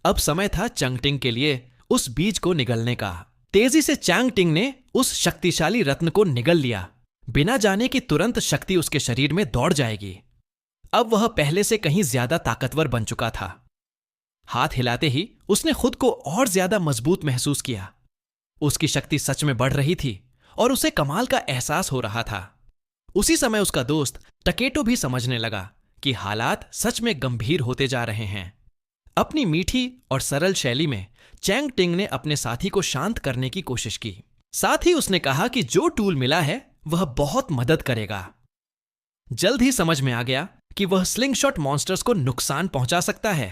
अब समय था चैंगटिंग के लिए उस बीज को निगलने का। तेजी से चैंगटिंग ने उस शक्तिशाली रत्न को निगल लिया, बिना जाने कि तुरंत शक्ति उसके शरीर में दौड़ जाएगी। अब वह पहले से कहीं ज्यादा ताकतवर बन चुका था। हाथ हिलाते ही उसने खुद को और ज्यादा मजबूत महसूस किया। उसकी शक्ति सच में बढ़ रही थी और उसे कमाल का एहसास हो रहा था। उसी समय उसका दोस्त टकेटो भी समझने लगा कि हालात सच में गंभीर होते जा रहे हैं। अपनी मीठी और सरल शैली में चैंग टिंग ने अपने साथी को शांत करने की कोशिश की। साथ ही उसने कहा कि जो टूल मिला है वह बहुत मदद करेगा। जल्द ही समझ में आ गया कि वह स्लिंगशॉट मॉन्स्टर्स को नुकसान पहुंचा सकता है।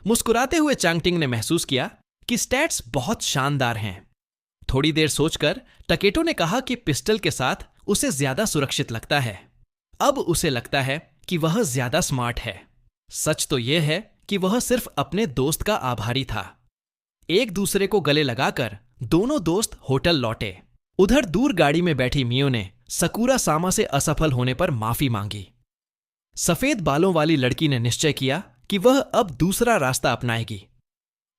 मुस्कुराते हुए चैंग टिंग ने महसूस किया कि स्टैट्स बहुत शानदार हैं। थोड़ी देर सोचकर टकेटो ने कहा कि पिस्टल के साथ उसे ज्यादा सुरक्षित लगता है। अब उसे लगता है कि वह ज्यादा स्मार्ट है। सच तो यह है कि वह सिर्फ अपने दोस्त का आभारी था। एक दूसरे को गले लगाकर दोनों दोस्त होटल लौटे। उधर दूर गाड़ी में बैठी मियो ने सकुरा सामा से असफल होने पर माफी मांगी। सफेद बालों वाली लड़की ने निश्चय किया कि वह अब दूसरा रास्ता अपनाएगी।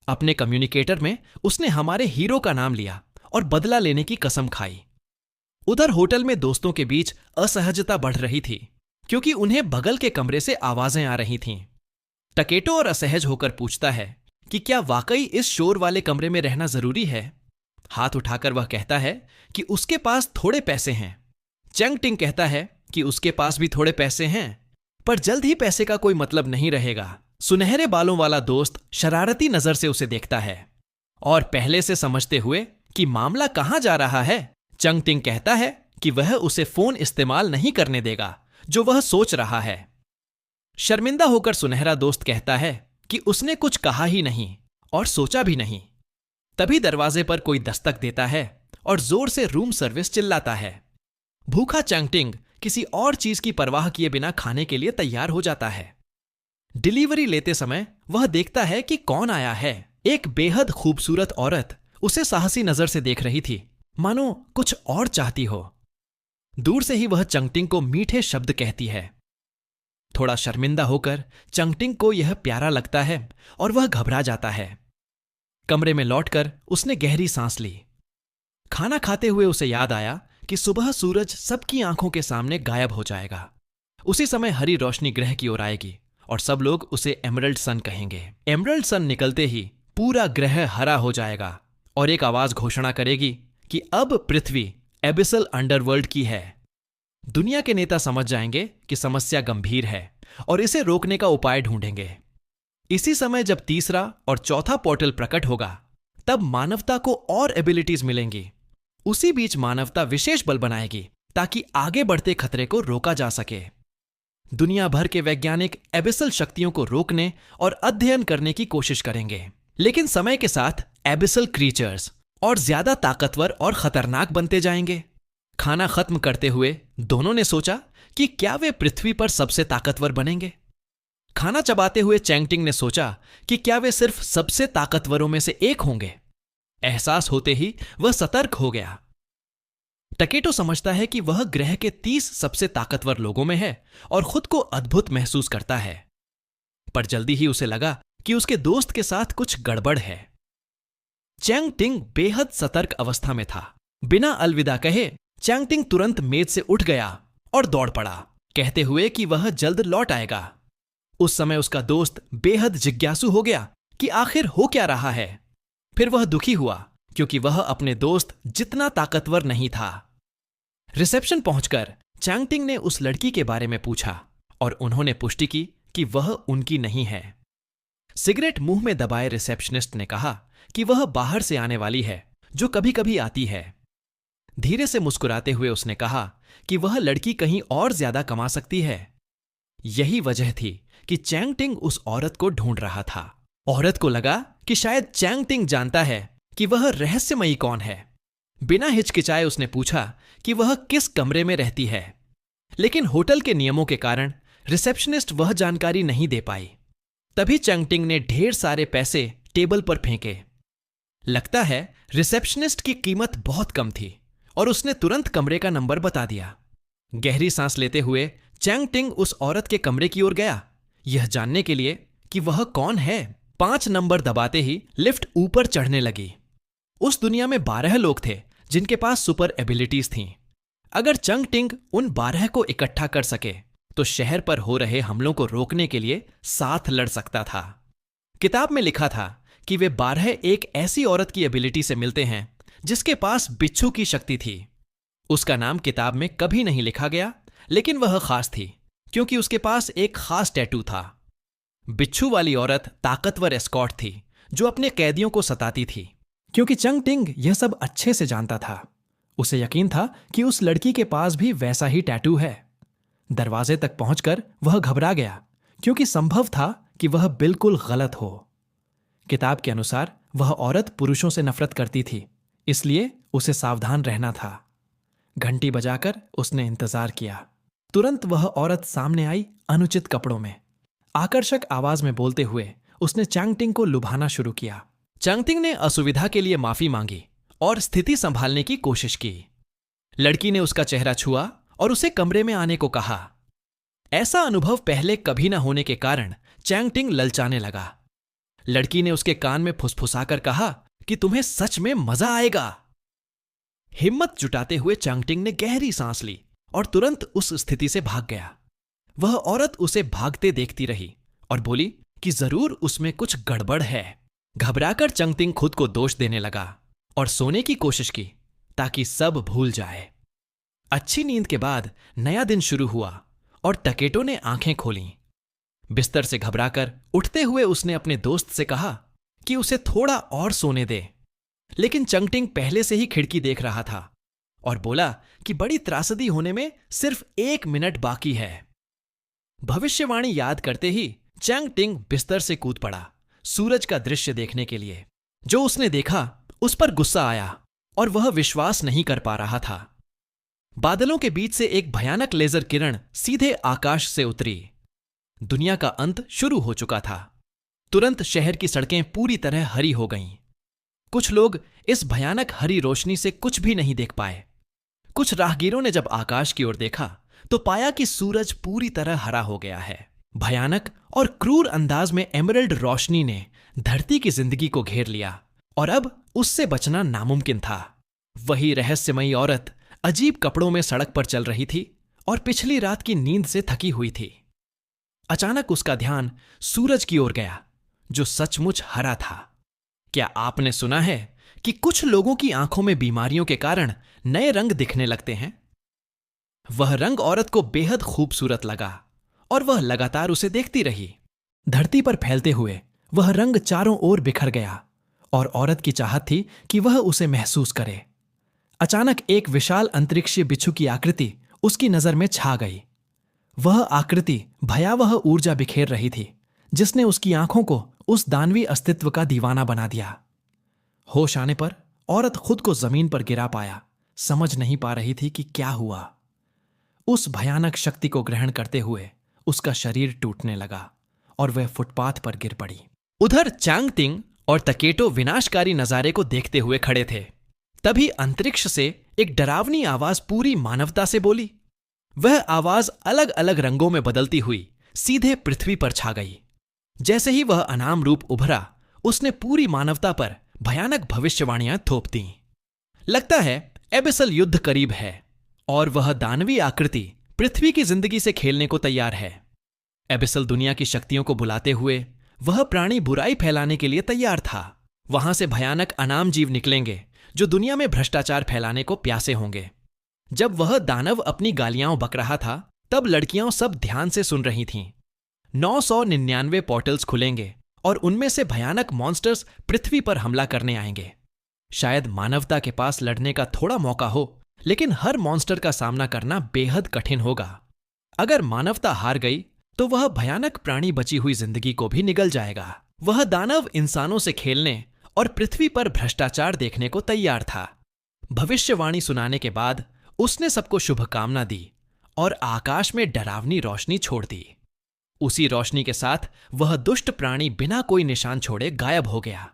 अपने कम्युनिकेटर में उसने हमारे हीरो का नाम लिया और बदला लेने की कसम खाई। उधर होटल में दोस्तों के बीच असहजता बढ़ रही थी क्योंकि उन्हें बगल के कमरे से आवाजें आ रही थीं। टकेटो और असहज होकर पूछता है कि क्या वाकई इस शोर वाले कमरे में रहना जरूरी है। हाथ उठाकर वह कहता है कि उसके पास थोड़े पैसे हैं। चैंग टिंग कहता है कि उसके पास भी थोड़े पैसे हैं, पर जल्द ही पैसे का कोई मतलब नहीं रहेगा। सुनहरे बालों वाला दोस्त शरारती नजर से उसे देखता है और पहले से समझते हुए कि मामला कहां जा रहा है, चैंग टिंग कहता है कि वह उसे फोन इस्तेमाल नहीं करने देगा जो वह सोच रहा है। शर्मिंदा होकर सुनहरा दोस्त कहता है कि उसने कुछ कहा ही नहीं और सोचा भी नहीं। तभी दरवाजे पर कोई दस्तक देता है और जोर से रूम सर्विस चिल्लाता है। भूखा चैंग टिंग किसी और चीज की परवाह किए बिना खाने के लिए तैयार हो जाता है। डिलीवरी लेते समय वह देखता है कि कौन आया है। एक बेहद खूबसूरत औरत उसे साहसी नजर से देख रही थी, मानो कुछ और चाहती हो। दूर से ही वह चैंग टिंग को मीठे शब्द कहती है। थोड़ा शर्मिंदा होकर चैंग टिंग को यह प्यारा लगता है और वह घबरा जाता है। कमरे में लौटकर उसने गहरी सांस ली। खाना खाते हुए उसे याद आया कि सुबह सूरज सबकी आंखों के सामने गायब हो जाएगा। उसी समय हरी रोशनी ग्रह की ओर आएगी और सब लोग उसे एमरल्ड सन कहेंगे। एमरल्ड सन निकलते ही पूरा ग्रह हरा हो जाएगा और एक आवाज घोषणा करेगी कि अब पृथ्वी एबिसल अंडरवर्ल्ड की है। दुनिया के नेता समझ जाएंगे कि समस्या गंभीर है और इसे रोकने का उपाय ढूंढेंगे। इसी समय जब तीसरा और चौथा पोर्टल प्रकट होगा, तब मानवता को और एबिलिटीज मिलेंगी। उसी बीच मानवता विशेष बल बनाएगी ताकि आगे बढ़ते खतरे को रोका जा सके। दुनिया भर के वैज्ञानिक एबिसल शक्तियों को रोकने और अध्ययन करने की कोशिश करेंगे, लेकिन समय के साथ एबिसल क्रीचर्स और ज्यादा ताकतवर और खतरनाक बनते जाएंगे। खाना खत्म करते हुए दोनों ने सोचा कि क्या वे पृथ्वी पर सबसे ताकतवर बनेंगे। खाना चबाते हुए चैंग टिंग ने सोचा कि क्या वे सिर्फ सबसे ताकतवरों में से एक होंगे। एहसास होते ही वह सतर्क हो गया। टकेटो समझता है कि वह ग्रह के 30 सबसे ताकतवर लोगों में है और खुद को अद्भुत महसूस करता है, पर जल्दी ही उसे लगा कि उसके दोस्त के साथ कुछ गड़बड़ है। चैंग टिंग बेहद सतर्क अवस्था में था। बिना अलविदा कहे चैंग टिंग तुरंत मेज से उठ गया और दौड़ पड़ा, कहते हुए कि वह जल्द लौट आएगा। उस समय उसका दोस्त बेहद जिज्ञासु हो गया कि आखिर हो क्या रहा है। फिर वह दुखी हुआ क्योंकि वह अपने दोस्त जितना ताकतवर नहीं था। रिसेप्शन पहुंचकर चैंग टिंग ने उस लड़की के बारे में पूछा और उन्होंने पुष्टि की कि वह उनकी नहीं है। सिगरेट मुंह में दबाए रिसेप्शनिस्ट ने कहा कि वह बाहर से आने वाली है, जो कभी कभी आती है। धीरे से मुस्कुराते हुए उसने कहा कि वह लड़की कहीं और ज्यादा कमा सकती है। यही वजह थी कि चैंग टिंग उस औरत को ढूंढ रहा था। औरत को लगा कि शायद चैंग टिंग जानता है कि वह रहस्यमयी कौन है। बिना हिचकिचाए उसने पूछा कि वह किस कमरे में रहती है, लेकिन होटल के नियमों के कारण रिसेप्शनिस्ट वह जानकारी नहीं दे पाई। तभी चैंग टिंग ने ढेर सारे पैसे टेबल पर फेंके। लगता है रिसेप्शनिस्ट की कीमत बहुत कम थी और उसने तुरंत कमरे का नंबर बता दिया। गहरी सांस लेते हुए चैंग टिंग उस औरत के कमरे की ओर गया, यह जानने के लिए कि वह कौन है। 5 नंबर दबाते ही लिफ्ट ऊपर चढ़ने लगी। उस दुनिया में 12 लोग थे जिनके पास सुपर एबिलिटीज थीं। अगर चैंग टिंग उन 12 को इकट्ठा कर सके तो शहर पर हो रहे हमलों को रोकने के लिए साथ लड़ सकता था। किताब में लिखा था कि वे 12 एक ऐसी औरत की एबिलिटी से मिलते हैं जिसके पास बिच्छू की शक्ति थी। उसका नाम किताब में कभी नहीं लिखा गया, लेकिन वह खास थी क्योंकि उसके पास एक खास टैटू था। बिच्छू वाली औरत ताकतवर एस्कॉर्ट थी जो अपने कैदियों को सताती थी। क्योंकि चंग टिंग यह सब अच्छे से जानता था, उसे यकीन था कि उस लड़की के पास भी वैसा ही टैटू है। दरवाजे तक पहुंचकर वह घबरा गया क्योंकि संभव था कि वह बिल्कुल गलत हो। किताब के अनुसार वह औरत पुरुषों से नफरत करती थी, इसलिए उसे सावधान रहना था। घंटी बजाकर उसने इंतजार किया। तुरंत वह औरत सामने आई, अनुचित कपड़ों में। आकर्षक आवाज में बोलते हुए उसने चांगटिंग को लुभाना शुरू किया। चांगटिंग ने असुविधा के लिए माफी मांगी और स्थिति संभालने की कोशिश की। लड़की ने उसका चेहरा छुआ और उसे कमरे में आने को कहा। ऐसा अनुभव पहले कभी न होने के कारण चांगटिंग ललचाने लगा। लड़की ने उसके कान में फुसफुसाकर कहा कि तुम्हें सच में मजा आएगा। हिम्मत जुटाते हुए चांगटिंग ने गहरी सांस ली और तुरंत उस स्थिति से भाग गया। वह औरत उसे भागते देखती रही और बोली कि जरूर उसमें कुछ गड़बड़ है। घबराकर चांगटिंग खुद को दोष देने लगा और सोने की कोशिश की ताकि सब भूल जाए। अच्छी नींद के बाद नया दिन शुरू हुआ और टकेटो ने आंखें खोलीं। बिस्तर से घबराकर उठते हुए उसने अपने दोस्त से कहा कि उसे थोड़ा और सोने दे, लेकिन चांगटिंग पहले से ही खिड़की देख रहा था और बोला कि बड़ी त्रासदी होने में सिर्फ 1 मिनट बाकी है। भविष्यवाणी याद करते ही चांगटिंग बिस्तर से कूद पड़ा, सूरज का दृश्य देखने के लिए। जो उसने देखा उस पर गुस्सा आया और वह विश्वास नहीं कर पा रहा था। बादलों के बीच से एक भयानक लेजर किरण सीधे आकाश से उतरी। दुनिया का अंत शुरू हो चुका था। तुरंत शहर की सड़कें पूरी तरह हरी हो गईं। कुछ लोग इस भयानक हरी रोशनी से कुछ भी नहीं देख पाए। कुछ राहगीरों ने जब आकाश की ओर देखा तो पाया कि सूरज पूरी तरह हरा हो गया है। भयानक और क्रूर अंदाज में एमरल्ड रोशनी ने धरती की जिंदगी को घेर लिया और अब उससे बचना नामुमकिन था। वही रहस्यमयी औरत अजीब कपड़ों में सड़क पर चल रही थी और पिछली रात की नींद से थकी हुई थी। अचानक उसका ध्यान सूरज की ओर गया जो सचमुच हरा था। क्या आपने सुना है कि कुछ लोगों की आंखों में बीमारियों के कारण नए रंग दिखने लगते हैं? वह रंग औरत को बेहद खूबसूरत लगा और वह लगातार उसे देखती रही। धरती पर फैलते हुए वह रंग चारों ओर बिखर गया और औरत की चाहत थी कि वह उसे महसूस करे। अचानक एक विशाल अंतरिक्षीय बिच्छू की आकृति उसकी नजर में छा गई। वह आकृति भयावह ऊर्जा बिखेर रही थी जिसने उसकी आंखों को उस दानवी अस्तित्व का दीवाना बना दिया। होश आने पर औरत खुद को जमीन पर गिरा पाया, समझ नहीं पा रही थी कि क्या हुआ। उस भयानक शक्ति को ग्रहण करते हुए उसका शरीर टूटने लगा और वह फुटपाथ पर गिर पड़ी। उधर चांगटिंग और टकेटो विनाशकारी नजारे को देखते हुए खड़े थे। तभी अंतरिक्ष से एक डरावनी आवाज पूरी मानवता से बोली। वह आवाज अलग अलग रंगों में बदलती हुई सीधे पृथ्वी पर छा गई। जैसे ही वह अनाम रूप उभरा, उसने पूरी मानवता पर भयानक भविष्यवाणियां थोप दीं। लगता है एबिसल युद्ध करीब है और वह दानवी आकृति पृथ्वी की जिंदगी से खेलने को तैयार है। एबिसल दुनिया की शक्तियों को बुलाते हुए वह प्राणी बुराई फैलाने के लिए तैयार था। वहां से भयानक अनाम जीव निकलेंगे जो दुनिया में भ्रष्टाचार फैलाने को प्यासे होंगे। जब वह दानव अपनी गालियां बक रहा था, तब लड़कियां सब ध्यान से सुन रही थीं। 999 पोर्टल्स खुलेंगे और उनमें से भयानक मॉन्स्टर्स पृथ्वी पर हमला करने आएंगे। शायद मानवता के पास लड़ने का थोड़ा मौका हो, लेकिन हर मॉन्स्टर का सामना करना बेहद कठिन होगा। अगर मानवता हार गई तो वह भयानक प्राणी बची हुई जिंदगी को भी निगल जाएगा। वह दानव इंसानों से खेलने और पृथ्वी पर भ्रष्टाचार देखने को तैयार था। भविष्यवाणी सुनाने के बाद उसने सबको शुभकामना दी और आकाश में डरावनी रोशनी छोड़ दी। उसी रोशनी के साथ वह दुष्ट प्राणी बिना कोई निशान छोड़े गायब हो गया।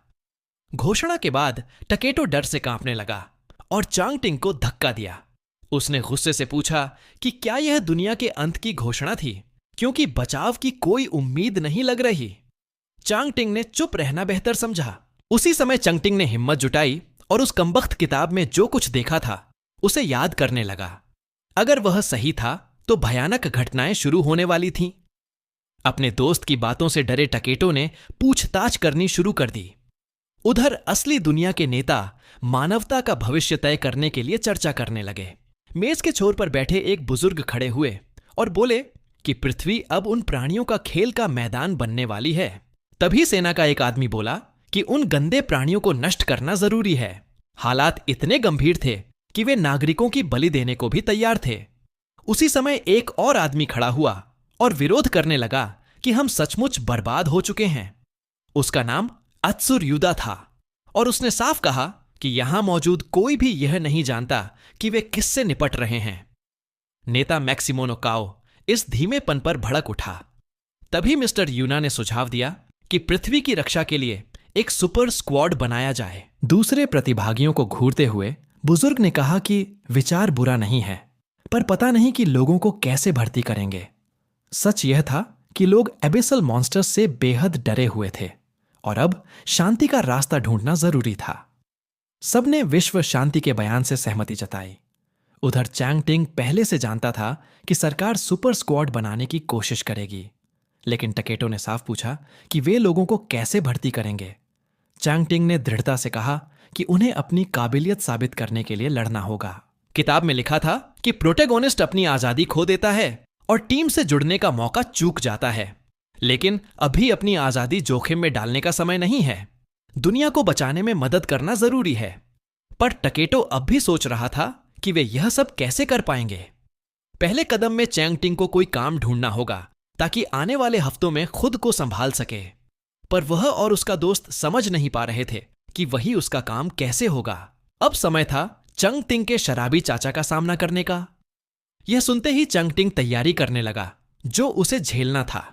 घोषणा के बाद टकेटो डर से कांपने लगा और चांगटिंग को धक्का दिया। उसने गुस्से से पूछा कि क्या यह दुनिया के अंत की घोषणा थी, क्योंकि बचाव की कोई उम्मीद नहीं लग रही। चांगटिंग ने चुप रहना बेहतर समझा। उसी समय चांगटिंग ने हिम्मत जुटाई और उस कमबख्त किताब में जो कुछ देखा था उसे याद करने लगा। अगर वह सही था तो भयानक घटनाएं शुरू होने वाली थीं। अपने दोस्त की बातों से डरे टकेटो ने पूछताछ करनी शुरू कर दी। उधर असली दुनिया के नेता मानवता का भविष्य तय करने के लिए चर्चा करने लगे। मेज के छोर पर बैठे एक बुजुर्ग खड़े हुए और बोले कि पृथ्वी अब उन प्राणियों का खेल का मैदान बनने वाली है। तभी सेना का एक आदमी बोला कि उन गंदे प्राणियों को नष्ट करना जरूरी है। हालात इतने गंभीर थे कि वे नागरिकों की बलि देने को भी तैयार थे। उसी समय एक और आदमी खड़ा हुआ और विरोध करने लगा कि हम सचमुच बर्बाद हो चुके हैं। उसका नाम अत्सुर युदा था और उसने साफ कहा कि यहां मौजूद कोई भी यह नहीं जानता कि वे किससे निपट रहे हैं। नेता मैक्सिमोनो काओ इस धीमेपन पर भड़क उठा। तभी मिस्टर यूना ने सुझाव दिया कि पृथ्वी की रक्षा के लिए एक सुपर स्क्वाड बनाया जाए। दूसरे प्रतिभागियों को घूरते हुए बुजुर्ग ने कहा कि विचार बुरा नहीं है, पर पता नहीं कि लोगों को कैसे भर्ती करेंगे। सच यह था कि लोग एबिसल मॉन्स्टर्स से बेहद डरे हुए थे और अब शांति का रास्ता ढूंढना जरूरी था। सबने विश्व शांति के बयान से सहमति जताई। उधर चैंग टिंग पहले से जानता था कि सरकार सुपर स्क्वाड बनाने की कोशिश करेगी, लेकिन टकेटो ने साफ पूछा कि वे लोगों को कैसे भर्ती करेंगे। चैंग टिंग ने दृढ़ता से कहा कि उन्हें अपनी काबिलियत साबित करने के लिए लड़ना होगा। किताब में लिखा था कि प्रोटेगोनिस्ट अपनी आजादी खो देता है और टीम से जुड़ने का मौका चूक जाता है, लेकिन अभी अपनी आजादी जोखिम में डालने का समय नहीं है। दुनिया को बचाने में मदद करना जरूरी है। पर टकेटो अब भी सोच रहा था कि वे यह सब कैसे कर पाएंगे। पहले कदम में चैंग टिंग को कोई काम ढूंढना होगा ताकि आने वाले हफ्तों में खुद को संभाल सके। पर वह और उसका दोस्त समझ नहीं पा रहे थे कि वही उसका काम कैसे होगा। अब समय था चंग टिंग के शराबी चाचा का सामना करने का। यह सुनते ही चंग टिंग तैयारी करने लगा, जो उसे झेलना था।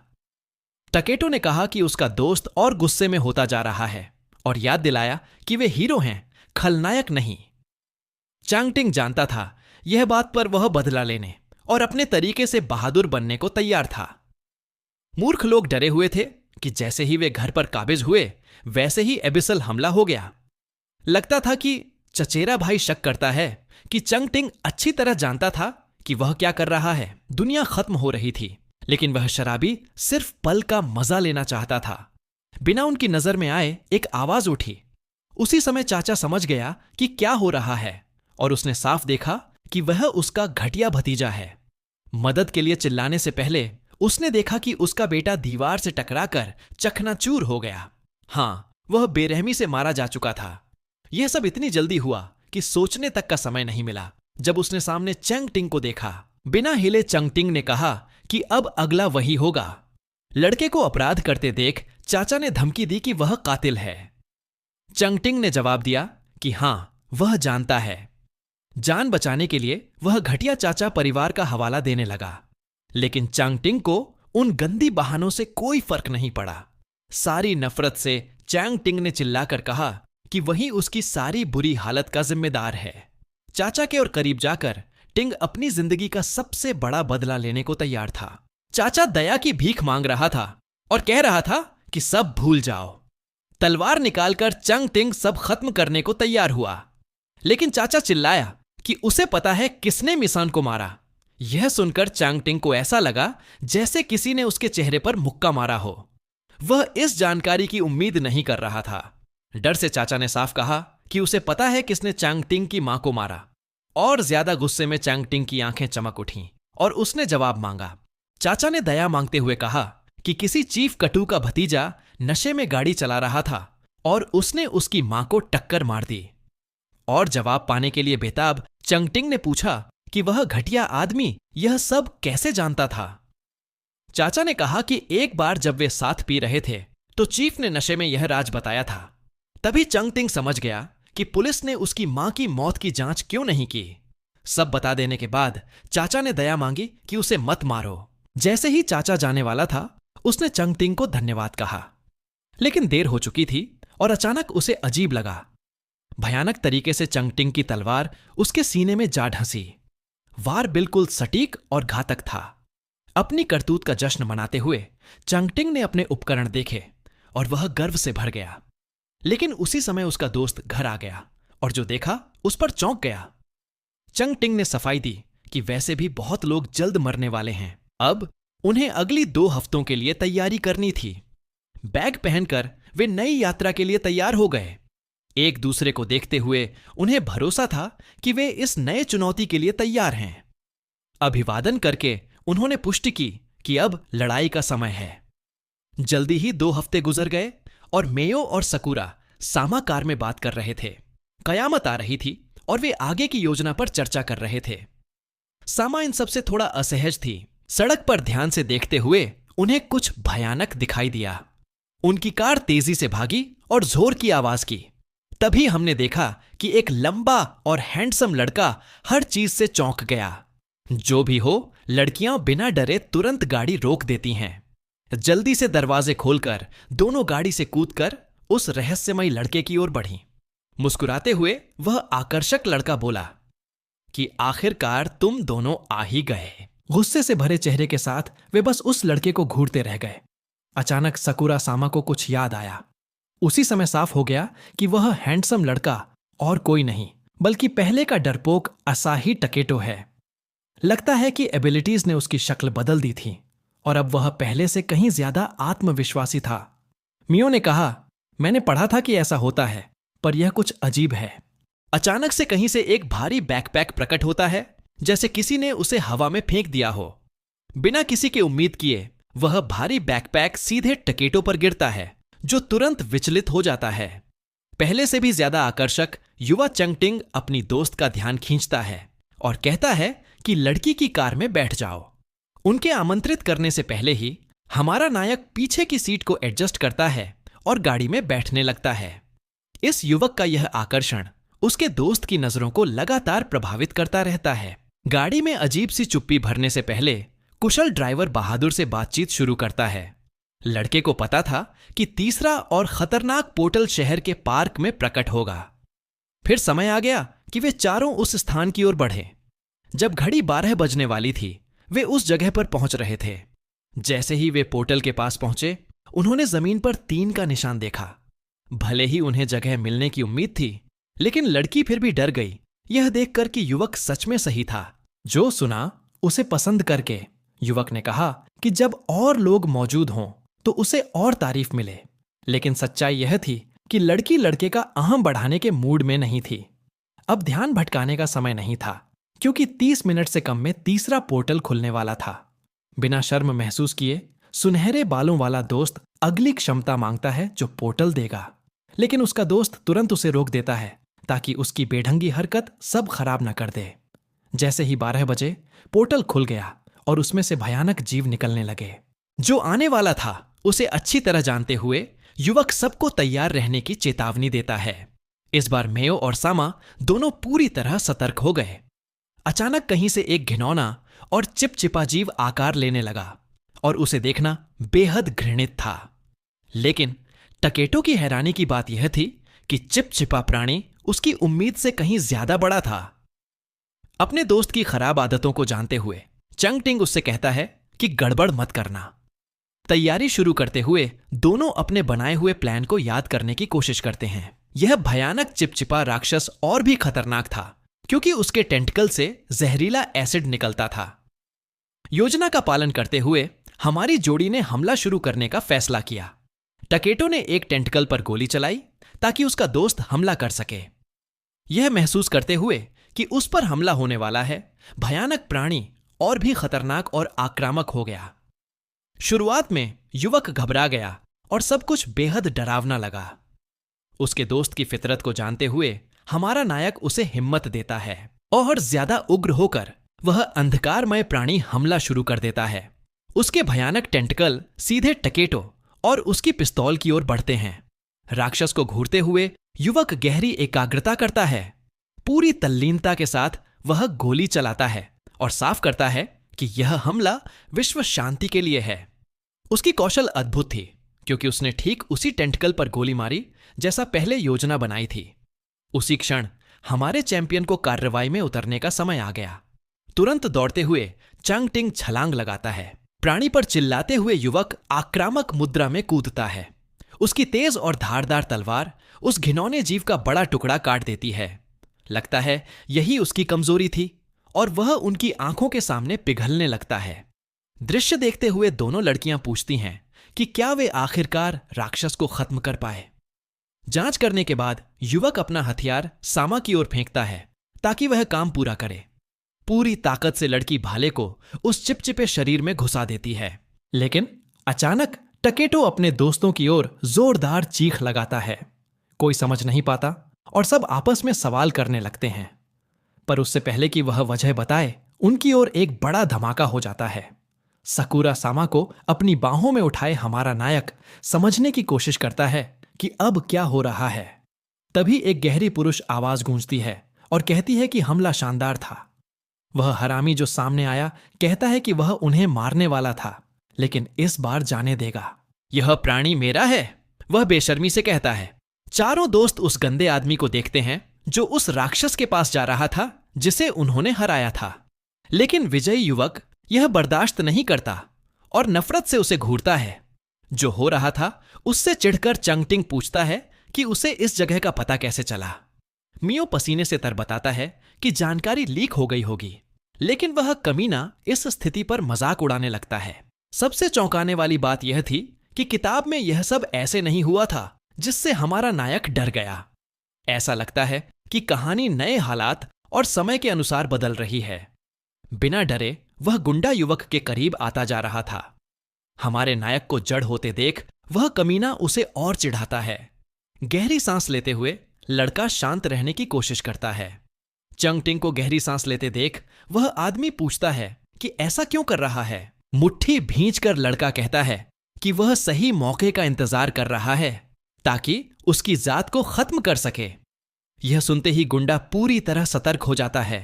टकेटो ने कहा कि उसका दोस्त और गुस्से में होता जा रहा है और याद दिलाया कि वे हीरो हैं, खलनायक नहीं। चंग टिंग जानता था यह बात, पर वह बदला लेने और अपने तरीके से बहादुर बनने को तैयार था। मूर्ख लोग डरे हुए थे कि जैसे ही वे घर पर काबिज हुए वैसे ही एबिसल हमला हो गया। लगता था कि चचेरा भाई शक करता है कि चंग टिंग अच्छी तरह जानता था कि वह क्या कर रहा है। दुनिया खत्म हो रही थी, लेकिन वह शराबी सिर्फ पल का मजा लेना चाहता था। बिना उनकी नजर में आए एक आवाज उठी। उसी समय चाचा समझ गया कि क्या हो रहा है और उसने साफ देखा कि वह उसका घटिया भतीजा है। मदद के लिए चिल्लाने से पहले उसने देखा कि उसका बेटा दीवार से टकराकर चकनाचूर हो गया। हाँ, वह बेरहमी से मारा जा चुका था। यह सब इतनी जल्दी हुआ कि सोचने तक का समय नहीं मिला। जब उसने सामने चंग टिंग को देखा, बिना हिले चंग टिंग ने कहा कि अब अगला वही होगा। लड़के को अपराध करते देख चाचा ने धमकी दी कि वह कातिल है। चंग टिंग ने जवाब दिया कि हां, वह जानता है। जान बचाने के लिए वह घटिया चाचा परिवार का हवाला देने लगा, लेकिन चंग टिंग को उन गंदी बहानों से कोई फर्क नहीं पड़ा। सारी नफरत से चैंग टिंग ने चिल्लाकर कहा कि वही उसकी सारी बुरी हालत का जिम्मेदार है। चाचा के और करीब जाकर टिंग अपनी जिंदगी का सबसे बड़ा बदला लेने को तैयार था। चाचा दया की भीख मांग रहा था और कह रहा था कि सब भूल जाओ। तलवार निकालकर चंग टिंग सब खत्म करने को तैयार हुआ, लेकिन चाचा चिल्लाया कि उसे पता है किसने मिसान को मारा। यह सुनकर चंग टिंग को ऐसा लगा जैसे किसी ने उसके चेहरे पर मुक्का मारा हो। वह इस जानकारी की उम्मीद नहीं कर रहा था। डर से चाचा ने साफ कहा कि उसे पता है किसने चंग टिंग की मां को मारा। और ज्यादा गुस्से में चंग टिंग की आंखें चमक उठीं और उसने जवाब मांगा। चाचा ने दया मांगते हुए कहा कि किसी चीफ कटू का भतीजा नशे में गाड़ी चला रहा था और उसने उसकी मां को टक्कर मार दी। और जवाब पाने के लिए बेताब चंग टिंग ने पूछा कि वह घटिया आदमी यह सब कैसे जानता था। चाचा ने कहा कि एक बार जब वे साथ पी रहे थे तो चीफ ने नशे में यह राज बताया था। तभी चंग टिंग समझ गया कि पुलिस ने उसकी मां की मौत की जांच क्यों नहीं की। सब बता देने के बाद चाचा ने दया मांगी कि उसे मत मारो। जैसे ही चाचा जाने वाला था, उसने चंग टिंग को धन्यवाद कहा, लेकिन देर हो चुकी थी और अचानक उसे अजीब लगा। भयानक तरीके से चंग टिंग की तलवार उसके सीने में जा ढंसी। वार बिल्कुल सटीक और घातक था। अपनी करतूत का जश्न मनाते हुए चंग टिंग ने अपने उपकरण देखे और वह गर्व से भर गया। लेकिन उसी समय उसका दोस्त घर आ गया और जो देखा उस पर चौंक गया। चंग टिंग ने सफाई दी कि वैसे भी बहुत लोग जल्द मरने वाले हैं। अब उन्हें अगली 2 हफ्तों के लिए तैयारी करनी थी। बैग पहनकर वे नई यात्रा के लिए तैयार हो गए। एक दूसरे को देखते हुए उन्हें भरोसा था कि वे इस नए चुनौती के लिए तैयार हैं। अभिवादन करके उन्होंने पुष्टि की कि अब लड़ाई का समय है। जल्दी ही 2 हफ्ते गुजर गए और मेयो और सकूरा सामा कार में बात कर रहे थे। कयामत आ रही थी और वे आगे की योजना पर चर्चा कर रहे थे। सामा इन सबसे थोड़ा असहज थी। सड़क पर ध्यान से देखते हुए उन्हें कुछ भयानक दिखाई दिया। उनकी कार तेजी से भागी और जोर की आवाज की। तभी हमने देखा कि एक लंबा और हैंडसम लड़का हर चीज से चौंक गया। जो भी हो, लड़कियां बिना डरे तुरंत गाड़ी रोक देती हैं। जल्दी से दरवाजे खोलकर दोनों गाड़ी से कूदकर उस रहस्यमयी लड़के की ओर बढ़ी। मुस्कुराते हुए वह आकर्षक लड़का बोला कि आखिरकार तुम दोनों आ ही गए। गुस्से से भरे चेहरे के साथ वे बस उस लड़के को घूरते रह गए। अचानक सकूरा सामा को कुछ याद आया। उसी समय साफ हो गया कि वह हैंडसम लड़का और कोई नहीं बल्कि पहले का डरपोक असाही टकेटो है। लगता है कि एबिलिटीज ने उसकी शक्ल बदल दी थी और अब वह पहले से कहीं ज्यादा आत्मविश्वासी था। मियो ने कहा, मैंने पढ़ा था कि ऐसा होता है, पर यह कुछ अजीब है। अचानक से कहीं से एक भारी बैकपैक प्रकट होता है, जैसे किसी ने उसे हवा में फेंक दिया हो। बिना किसी के उम्मीद किए वह भारी बैकपैक सीधे टकेटो पर गिरता है, जो तुरंत विचलित हो जाता है। पहले से भी ज्यादा आकर्षक युवा चंगटिंग अपनी दोस्त का ध्यान खींचता है और कहता है कि लड़की की कार में बैठ जाओ। उनके आमंत्रित करने से पहले ही हमारा नायक पीछे की सीट को एडजस्ट करता है और गाड़ी में बैठने लगता है। इस युवक का यह आकर्षण उसके दोस्त की नजरों को लगातार प्रभावित करता रहता है। गाड़ी में अजीब सी चुप्पी भरने से पहले कुशल ड्राइवर बहादुर से बातचीत शुरू करता है। लड़के को पता था कि तीसरा और खतरनाक पोर्टल शहर के पार्क में प्रकट होगा। फिर समय आ गया कि वे चारों उस स्थान की ओर बढ़े। जब घड़ी 12 बजने वाली थी, वे उस जगह पर पहुंच रहे थे। जैसे ही वे पोर्टल के पास पहुंचे, उन्होंने जमीन पर 3 का निशान देखा। भले ही उन्हें जगह मिलने की उम्मीद थी, लेकिन लड़की फिर भी डर गई, यह देखकर कि युवक सच में सही था। जो सुना उसे पसंद करके युवक ने कहा कि जब और लोग मौजूद हों तो उसे और तारीफ मिले। लेकिन सच्चाई यह थी कि लड़की लड़के का अहम बढ़ाने के मूड में नहीं थी। अब ध्यान भटकाने का समय नहीं था, क्योंकि 30 मिनट से कम में तीसरा पोर्टल खुलने वाला था। बिना शर्म महसूस किए सुनहरे बालों वाला दोस्त अगली क्षमता मांगता है जो पोर्टल देगा, लेकिन उसका दोस्त तुरंत उसे रोक देता है ताकि उसकी बेढंगी हरकत सब खराब न कर दे। जैसे ही 12 बजे पोर्टल खुल गया और उसमें से भयानक जीव निकलने लगे। जो आने वाला था उसे अच्छी तरह जानते हुए युवक सबको तैयार रहने की चेतावनी देता है। इस बार मेयो और सामा दोनों पूरी तरह सतर्क हो गए। अचानक कहीं से एक घिनौना और चिपचिपा जीव आकार लेने लगा और उसे देखना बेहद घृणित था। लेकिन टकेटो की हैरानी की बात यह थी कि चिपचिपा प्राणी उसकी उम्मीद से कहीं ज्यादा बड़ा था। अपने दोस्त की खराब आदतों को जानते हुए चंगटिंग उससे कहता है कि गड़बड़ मत करना। तैयारी शुरू करते हुए दोनों अपने बनाए हुए प्लान को याद करने की कोशिश करते हैं। यह भयानक चिपचिपा राक्षस और भी खतरनाक था, क्योंकि उसके टेंटिकल से जहरीला एसिड निकलता था। योजना का पालन करते हुए हमारी जोड़ी ने हमला शुरू करने का फैसला किया। टकेटो ने एक टेंटिकल पर गोली चलाई ताकि उसका दोस्त हमला कर सके। यह महसूस करते हुए कि उस पर हमला होने वाला है, भयानक प्राणी और भी खतरनाक और आक्रामक हो गया। शुरुआत में युवक घबरा गया और सब कुछ बेहद डरावना लगा। उसके दोस्त की फितरत को जानते हुए हमारा नायक उसे हिम्मत देता है और ज्यादा उग्र होकर वह अंधकारमय प्राणी हमला शुरू कर देता है। उसके भयानक टेंटिकल सीधे टकेटो और उसकी पिस्तौल की ओर बढ़ते हैं। राक्षस को घूरते हुए युवक गहरी एकाग्रता करता है। पूरी तल्लीनता के साथ वह गोली चलाता है और साफ करता है कि यह हमला विश्व शांति के लिए है। उसकी कौशल अद्भुत थी, क्योंकि उसने ठीक उसी टेंटिकल पर गोली मारी जैसा पहले योजना बनाई थी। उसी क्षण हमारे चैंपियन को कार्रवाई में उतरने का समय आ गया। तुरंत दौड़ते हुए चंगटिंग छलांग लगाता है। प्राणी पर चिल्लाते हुए युवक आक्रामक मुद्रा में कूदता है। उसकी तेज और धारदार तलवार उस घिनौने जीव का बड़ा टुकड़ा काट देती है। लगता है यही उसकी कमजोरी थी और वह उनकी आंखों के सामने पिघलने लगता है। दृश्य देखते हुए दोनों लड़कियां पूछती हैं कि क्या वे आखिरकार राक्षस को खत्म कर पाए। जांच करने के बाद युवक अपना हथियार सामा की ओर फेंकता है ताकि वह काम पूरा करे। पूरी ताकत से लड़की भाले को उस चिपचिपे शरीर में घुसा देती है, लेकिन अचानक टकेटो अपने दोस्तों की ओर जोरदार चीख लगाता है। कोई समझ नहीं पाता और सब आपस में सवाल करने लगते हैं, पर उससे पहले कि वह वजह बताए, उनकी ओर एक बड़ा धमाका हो जाता है। सकुरा सामा को अपनी बाहों में उठाए हमारा नायक समझने की कोशिश करता है कि अब क्या हो रहा है। तभी एक गहरी पुरुष आवाज गूंजती है और कहती है कि हमला शानदार था। वह हरामी जो सामने आया कहता है कि वह उन्हें मारने वाला था, लेकिन इस बार जाने देगा। यह प्राणी मेरा है, वह बेशर्मी से कहता है। चारों दोस्त उस गंदे आदमी को देखते हैं जो उस राक्षस के पास जा रहा था जिसे उन्होंने हराया था। लेकिन विजयी युवक यह बर्दाश्त नहीं करता और नफरत से उसे घूरता है। जो हो रहा था उससे चिढ़कर चंगटिंग पूछता है कि उसे इस जगह का पता कैसे चला। मियो पसीने से तरबताता है कि जानकारी लीक हो गई होगी, लेकिन वह कमीना इस स्थिति पर मजाक उड़ाने लगता है। सबसे चौंकाने वाली बात यह थी कि किताब में यह सब ऐसे नहीं हुआ था, जिससे हमारा नायक डर गया। ऐसा लगता है कि कहानी नए हालात और समय के अनुसार बदल रही है। बिना डरे वह गुंडा युवक के करीब आता जा रहा था। हमारे नायक को जड़ होते देख वह कमीना उसे और चिढ़ाता है। गहरी सांस लेते हुए लड़का शांत रहने की कोशिश करता है। चंगटिंग को गहरी सांस लेते देख वह आदमी पूछता है कि ऐसा क्यों कर रहा है। मुट्ठी भींचकर लड़का कहता है कि वह सही मौके का इंतजार कर रहा है ताकि उसकी जात को खत्म कर सके। यह सुनते ही गुंडा पूरी तरह सतर्क हो जाता है,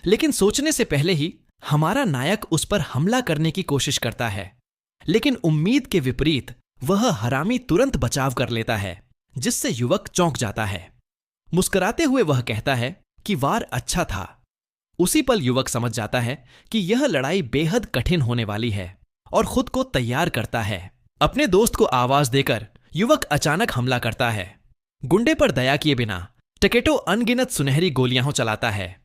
लेकिन सोचने से पहले ही हमारा नायक उस पर हमला करने की कोशिश करता है। लेकिन उम्मीद के विपरीत वह हरामी तुरंत बचाव कर लेता है, जिससे युवक चौंक जाता है। मुस्कुराते हुए वह कहता है कि वार अच्छा था। उसी पल युवक समझ जाता है कि यह लड़ाई बेहद कठिन होने वाली है और खुद को तैयार करता है। अपने दोस्त को आवाज देकर युवक अचानक हमला करता है। गुंडे पर दया किए बिना टकेटो अनगिनत सुनहरी गोलियां चलाता है,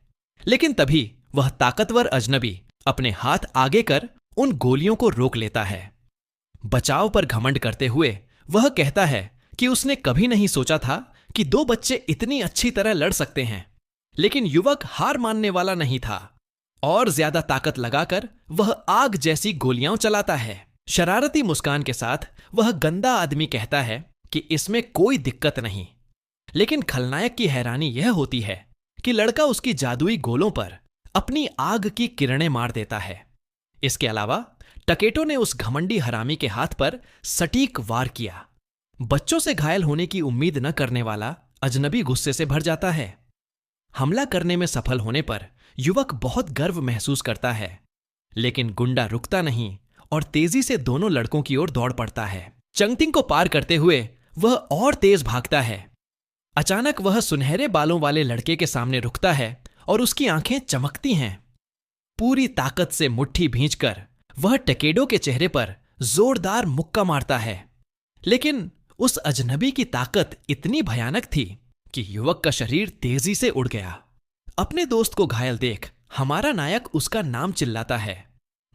लेकिन तभी वह ताकतवर अजनबी अपने हाथ आगे कर उन गोलियों को रोक लेता है। बचाव पर घमंड करते हुए वह कहता है कि उसने कभी नहीं सोचा था कि दो बच्चे इतनी अच्छी तरह लड़ सकते हैं। लेकिन युवक हार मानने वाला नहीं था और ज्यादा ताकत लगाकर वह आग जैसी गोलियां चलाता है। शरारती मुस्कान के साथ वह गंदा आदमी कहता है कि इसमें कोई दिक्कत नहीं। लेकिन खलनायक की हैरानी यह होती है कि लड़का उसकी जादुई गोलों पर अपनी आग की किरणें मार देता है। इसके अलावा टकेटो ने उस घमंडी हरामी के हाथ पर सटीक वार किया। बच्चों से घायल होने की उम्मीद न करने वाला अजनबी गुस्से से भर जाता है। हमला करने में सफल होने पर युवक बहुत गर्व महसूस करता है, लेकिन गुंडा रुकता नहीं और तेजी से दोनों लड़कों की ओर दौड़ पड़ता है। चंगटिंग को पार करते हुए वह और तेज भागता है। अचानक वह सुनहरे बालों वाले लड़के के सामने रुकता है और उसकी आंखें चमकती हैं। पूरी ताकत से मुट्ठी भींचकर वह टकेडो के चेहरे पर जोरदार मुक्का मारता है, लेकिन उस अजनबी की ताकत इतनी भयानक थी कि युवक का शरीर तेजी से उड़ गया। अपने दोस्त को घायल देख हमारा नायक उसका नाम चिल्लाता है।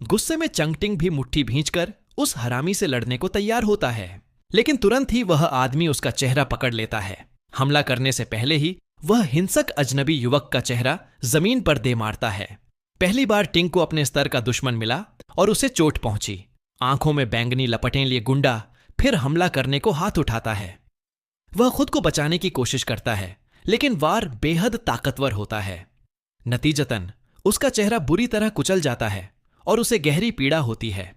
गुस्से में चंगटिंग भी मुट्ठी भींचकर उस हरामी से लड़ने को तैयार होता है, लेकिन तुरंत ही वह आदमी उसका चेहरा पकड़ लेता है। हमला करने से पहले ही वह हिंसक अजनबी युवक का चेहरा जमीन पर दे मारता है। पहली बार टिंग को अपने स्तर का दुश्मन मिला और उसे चोट पहुंची। आंखों में बैंगनी लपटें लिए गुंडा फिर हमला करने को हाथ उठाता है। वह खुद को बचाने की कोशिश करता है, लेकिन वार बेहद ताकतवर होता है। नतीजतन उसका चेहरा बुरी तरह कुचल जाता है और उसे गहरी पीड़ा होती है।